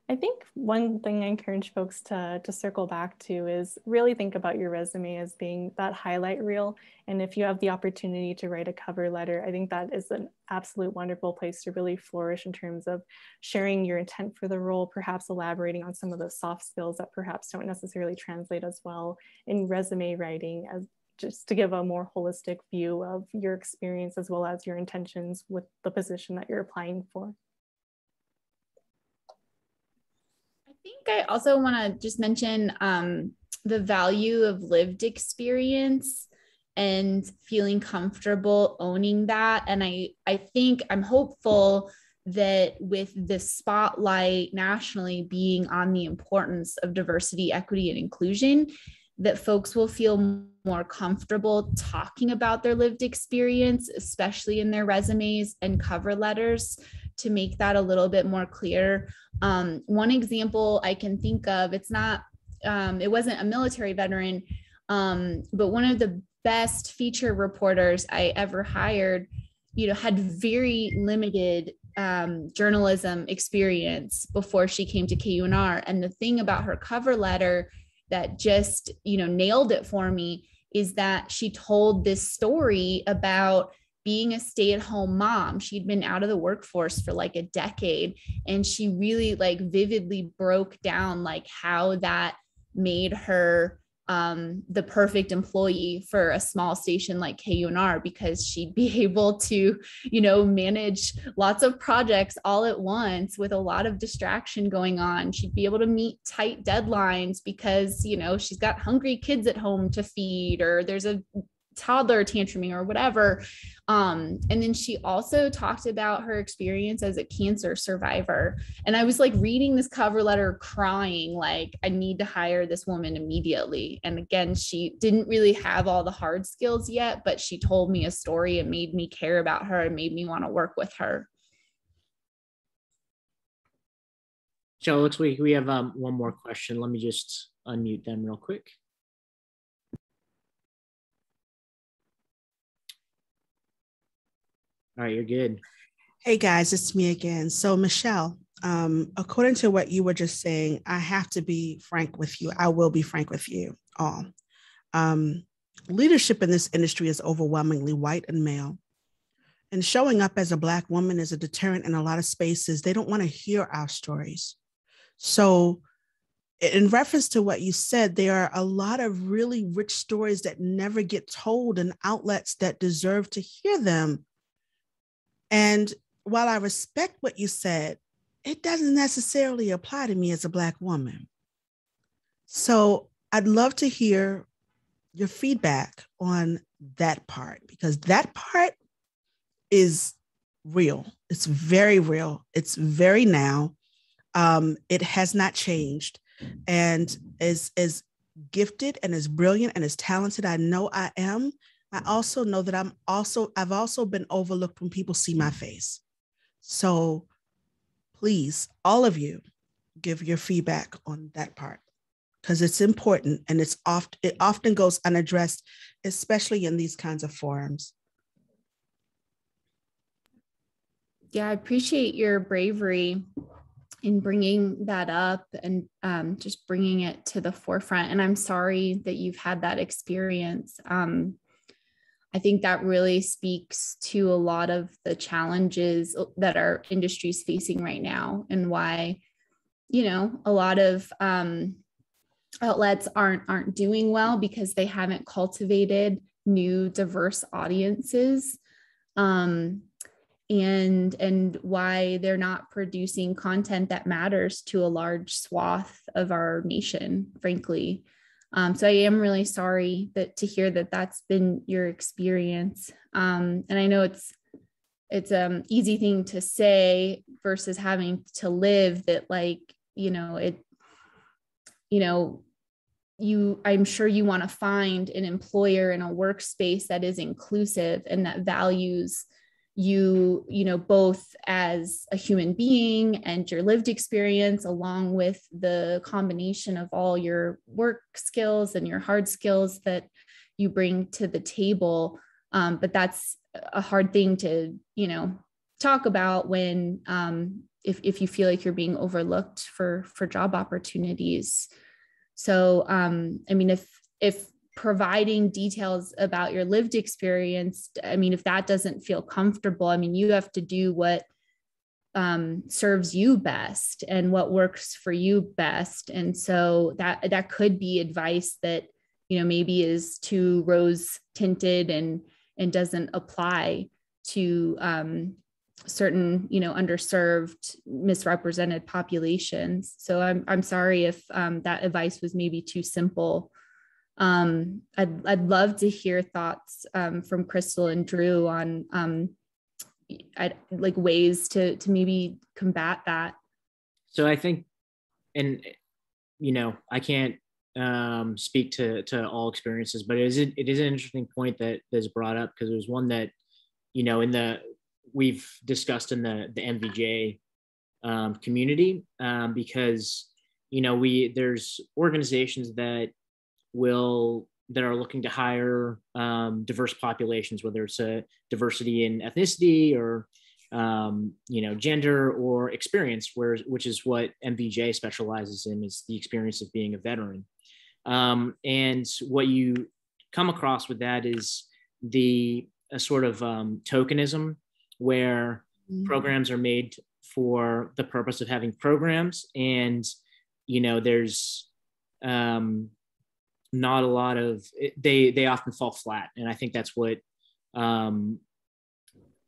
I think one thing I encourage folks to circle back to is really think about your resume as being that highlight reel. And if you have the opportunity to write a cover letter, I think that is an absolute wonderful place to really flourish in terms of sharing your intent for the role, perhaps elaborating on some of those soft skills that perhaps don't necessarily translate as well in resume writing, as just to give a more holistic view of your experience as well as your intentions with the position that you're applying for. I think I also want to just mention the value of lived experience and feeling comfortable owning that. And I think I'm hopeful that with the spotlight nationally being on the importance of diversity, equity, and inclusion, that folks will feel more comfortable talking about their lived experience, especially in their resumes and cover letters, to make that a little bit more clear. One example I can think of, it wasn't a military veteran, but one of the best feature reporters I ever hired, had very limited journalism experience before she came to KUNR. And the thing about her cover letter that just, nailed it for me is that she told this story about being a stay-at-home mom. She'd been out of the workforce for like a decade, and she really vividly broke down how that made her the perfect employee for a small station like KUNR, because she'd be able to, manage lots of projects all at once with a lot of distraction going on. She'd be able to meet tight deadlines because, she's got hungry kids at home to feed, or there's a toddler tantruming or whatever. And then she also talked about her experience as a cancer survivor. And I was reading this cover letter crying, I need to hire this woman immediately. And again, she didn't really have all the hard skills yet, but she told me a story and made me care about her and made me want to work with her. Joe, looks like we have one more question. Let me just unmute them real quick. All right, you're good. Hey guys, it's me again. So Michelle, according to what you were just saying, I have to be frank with you. I will be frank with you all. Leadership in this industry is overwhelmingly white and male. And showing up as a Black woman is a deterrent in a lot of spaces. They don't want to hear our stories. So in reference to what you said, there are a lot of really rich stories that never get told in outlets that deserve to hear them. And while I respect what you said, it doesn't necessarily apply to me as a Black woman. So I'd love to hear your feedback on that part, because that part is real. It's very real. It's very now. It has not changed. And as gifted and as brilliant and as talented I know I am, I also know that I've also been overlooked when people see my face. So please, all of you, give your feedback on that part, because it's important and it often goes unaddressed, especially in these kinds of forums. Yeah, I appreciate your bravery in bringing that up and just bringing it to the forefront. And I'm sorry that you've had that experience. I think that really speaks to a lot of the challenges that our industry is facing right now, and why, a lot of outlets aren't doing well, because they haven't cultivated new diverse audiences, and why they're not producing content that matters to a large swath of our nation, frankly. So I am really sorry to hear that that's been your experience. And I know it's an easy thing to say versus having to live that, I'm sure you want to find an employer in a workspace that is inclusive and that values you, both as a human being and your lived experience, along with the combination of all your work skills and your hard skills that you bring to the table. But that's a hard thing to, talk about when, if you feel like you're being overlooked for job opportunities. So, if providing details about your lived experience, if that doesn't feel comfortable, you have to do what serves you best and what works for you best. And so that could be advice that, maybe is too rose tinted and doesn't apply to certain, underserved, misrepresented populations. So I'm sorry if that advice was maybe too simple. I'd love to hear thoughts from Crystal and Drew on, like ways to maybe combat that? So I think, and I can't speak to all experiences, but it is an interesting point that is brought up, because it was one that we've discussed in the MVJ community, because there's organizations that are looking to hire diverse populations, whether it's a diversity in ethnicity or gender or experience, which is what MVJ specializes in, is the experience of being a veteran. And what you come across with that is a sort of tokenism, where programs are made for the purpose of having programs, and there's not a lot of they often fall flat, and I think that's what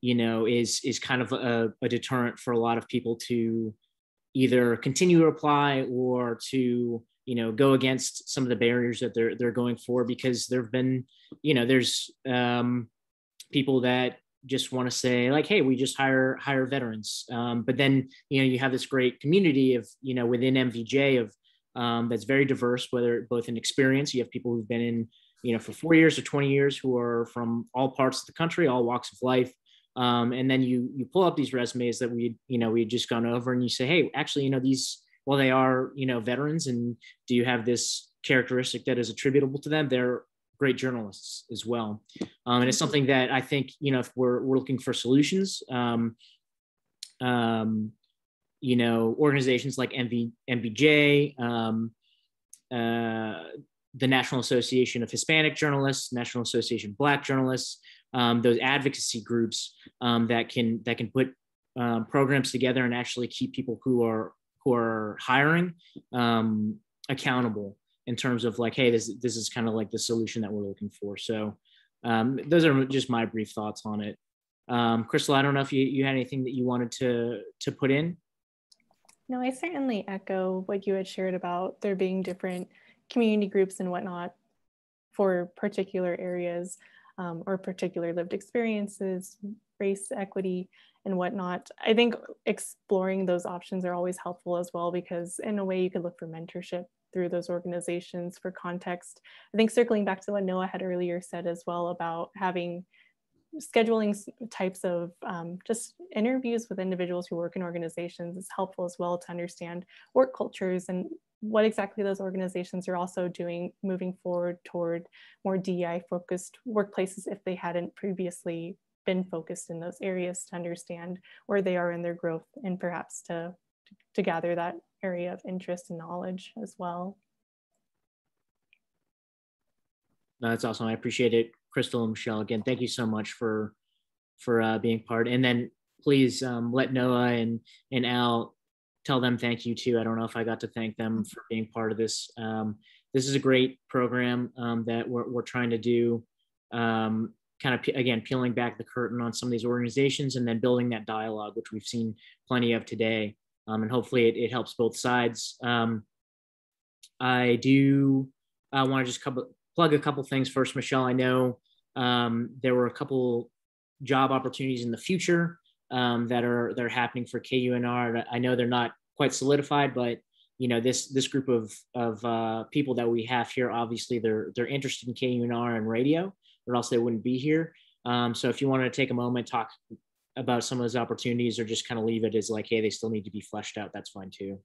is kind of a deterrent for a lot of people to either continue to apply or to go against some of the barriers that they're going for, because there've been there's people that just want to say like, hey, we just hire veterans, but then you have this great community of within MVJ of that's very diverse, whether both in experience, you have people who've been in for 4 years or 20 years who are from all parts of the country, all walks of life, and then you pull up these resumes that we had just gone over, and you say, hey, actually these, well, they are veterans, and do you have this characteristic that is attributable to them? They're great journalists as well, and it's something that I think if we're looking for solutions, organizations like MVJ, the National Association of Hispanic Journalists, National Association of Black Journalists, those advocacy groups that can put programs together and actually keep people who are hiring accountable in terms of like, hey, this is kind of like the solution that we're looking for. So those are just my brief thoughts on it. Crystal, I don't know if you had anything that you wanted to put in. No, I certainly echo what you had shared about there being different community groups and whatnot for particular areas or particular lived experiences, race, equity, and whatnot. I think exploring those options are always helpful as well, because in a way you could look for mentorship through those organizations for context. I think circling back to what Noah had earlier said as well about scheduling types of just interviews with individuals who work in organizations is helpful as well to understand work cultures and what exactly those organizations are also doing moving forward toward more DEI focused workplaces if they hadn't previously been focused in those areas, to understand where they are in their growth and perhaps to gather that area of interest and knowledge as well. No, that's awesome. I appreciate it. Crystal and Michelle, again, thank you so much for being part. And then please let Noah and Al, tell them thank you too. I don't know if I got to thank them for being part of this. This is a great program that we're trying to do, kind of, again, peeling back the curtain on some of these organizations and then building that dialogue, which we've seen plenty of today. And hopefully it helps both sides. I do want to just plug a couple things first. Michelle, I know there were a couple job opportunities in the future that are happening for KUNR. I know they're not quite solidified, but this group of people that we have here, obviously they're interested in KUNR and radio, or else they wouldn't be here. So if you want to take a moment, talk about some of those opportunities, or just kind of leave it as like, hey, they still need to be fleshed out, that's fine too.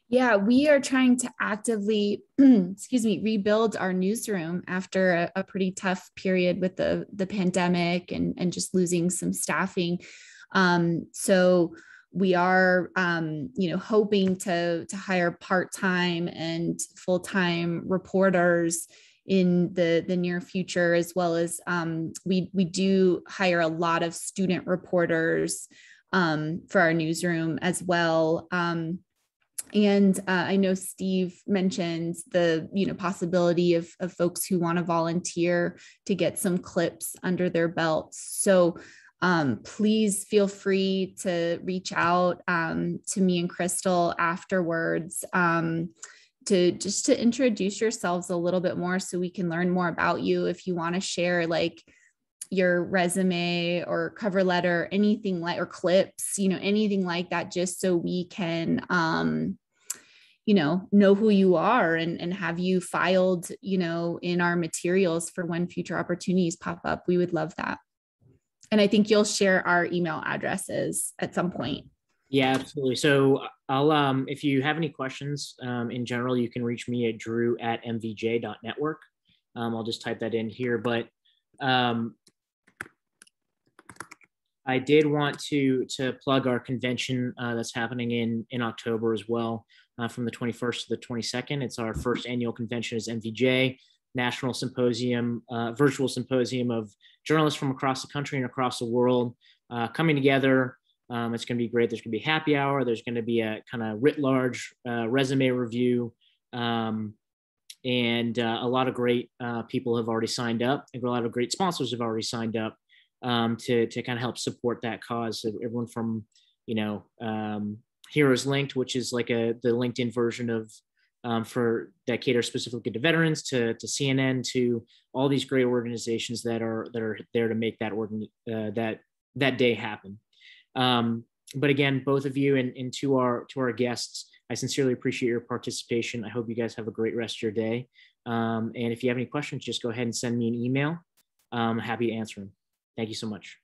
Yeah, we are trying to actively, rebuild our newsroom after a pretty tough period with the pandemic and just losing some staffing. So we are, hoping to hire part-time and full-time reporters in the near future, as well as we do hire a lot of student reporters for our newsroom as well. And I know Steve mentioned the possibility of folks who want to volunteer to get some clips under their belts. So please feel free to reach out to me and Crystal afterwards to introduce yourselves a little bit more, so we can learn more about you. If you want to share like your resume or cover letter, anything like, or clips, anything like that, just so we can, know who you are and have you filed, in our materials for when future opportunities pop up. We would love that. And I think you'll share our email addresses at some point. Yeah, absolutely. So I'll, if you have any questions in general, you can reach me at drew@mvj.network. I'll just type that in here, but I did want to plug our convention that's happening in October as well, from the 21st to the 22nd. It's our first annual convention as MVJ, National Symposium, virtual symposium of journalists from across the country and across the world coming together. It's going to be great. There's going to be happy hour. There's going to be a kind of writ large resume review. And a lot of great people have already signed up. And a lot of great sponsors have already signed up to kind of help support that cause. So everyone from, Heroes Linked, which is like the LinkedIn version of for that cater specifically to veterans, to CNN, to all these great organizations that are there to make that that day happen. But again, both of you and to our guests, I sincerely appreciate your participation. I hope you guys have a great rest of your day. And if you have any questions, just go ahead and send me an email. I'm happy to answer them. Thank you so much.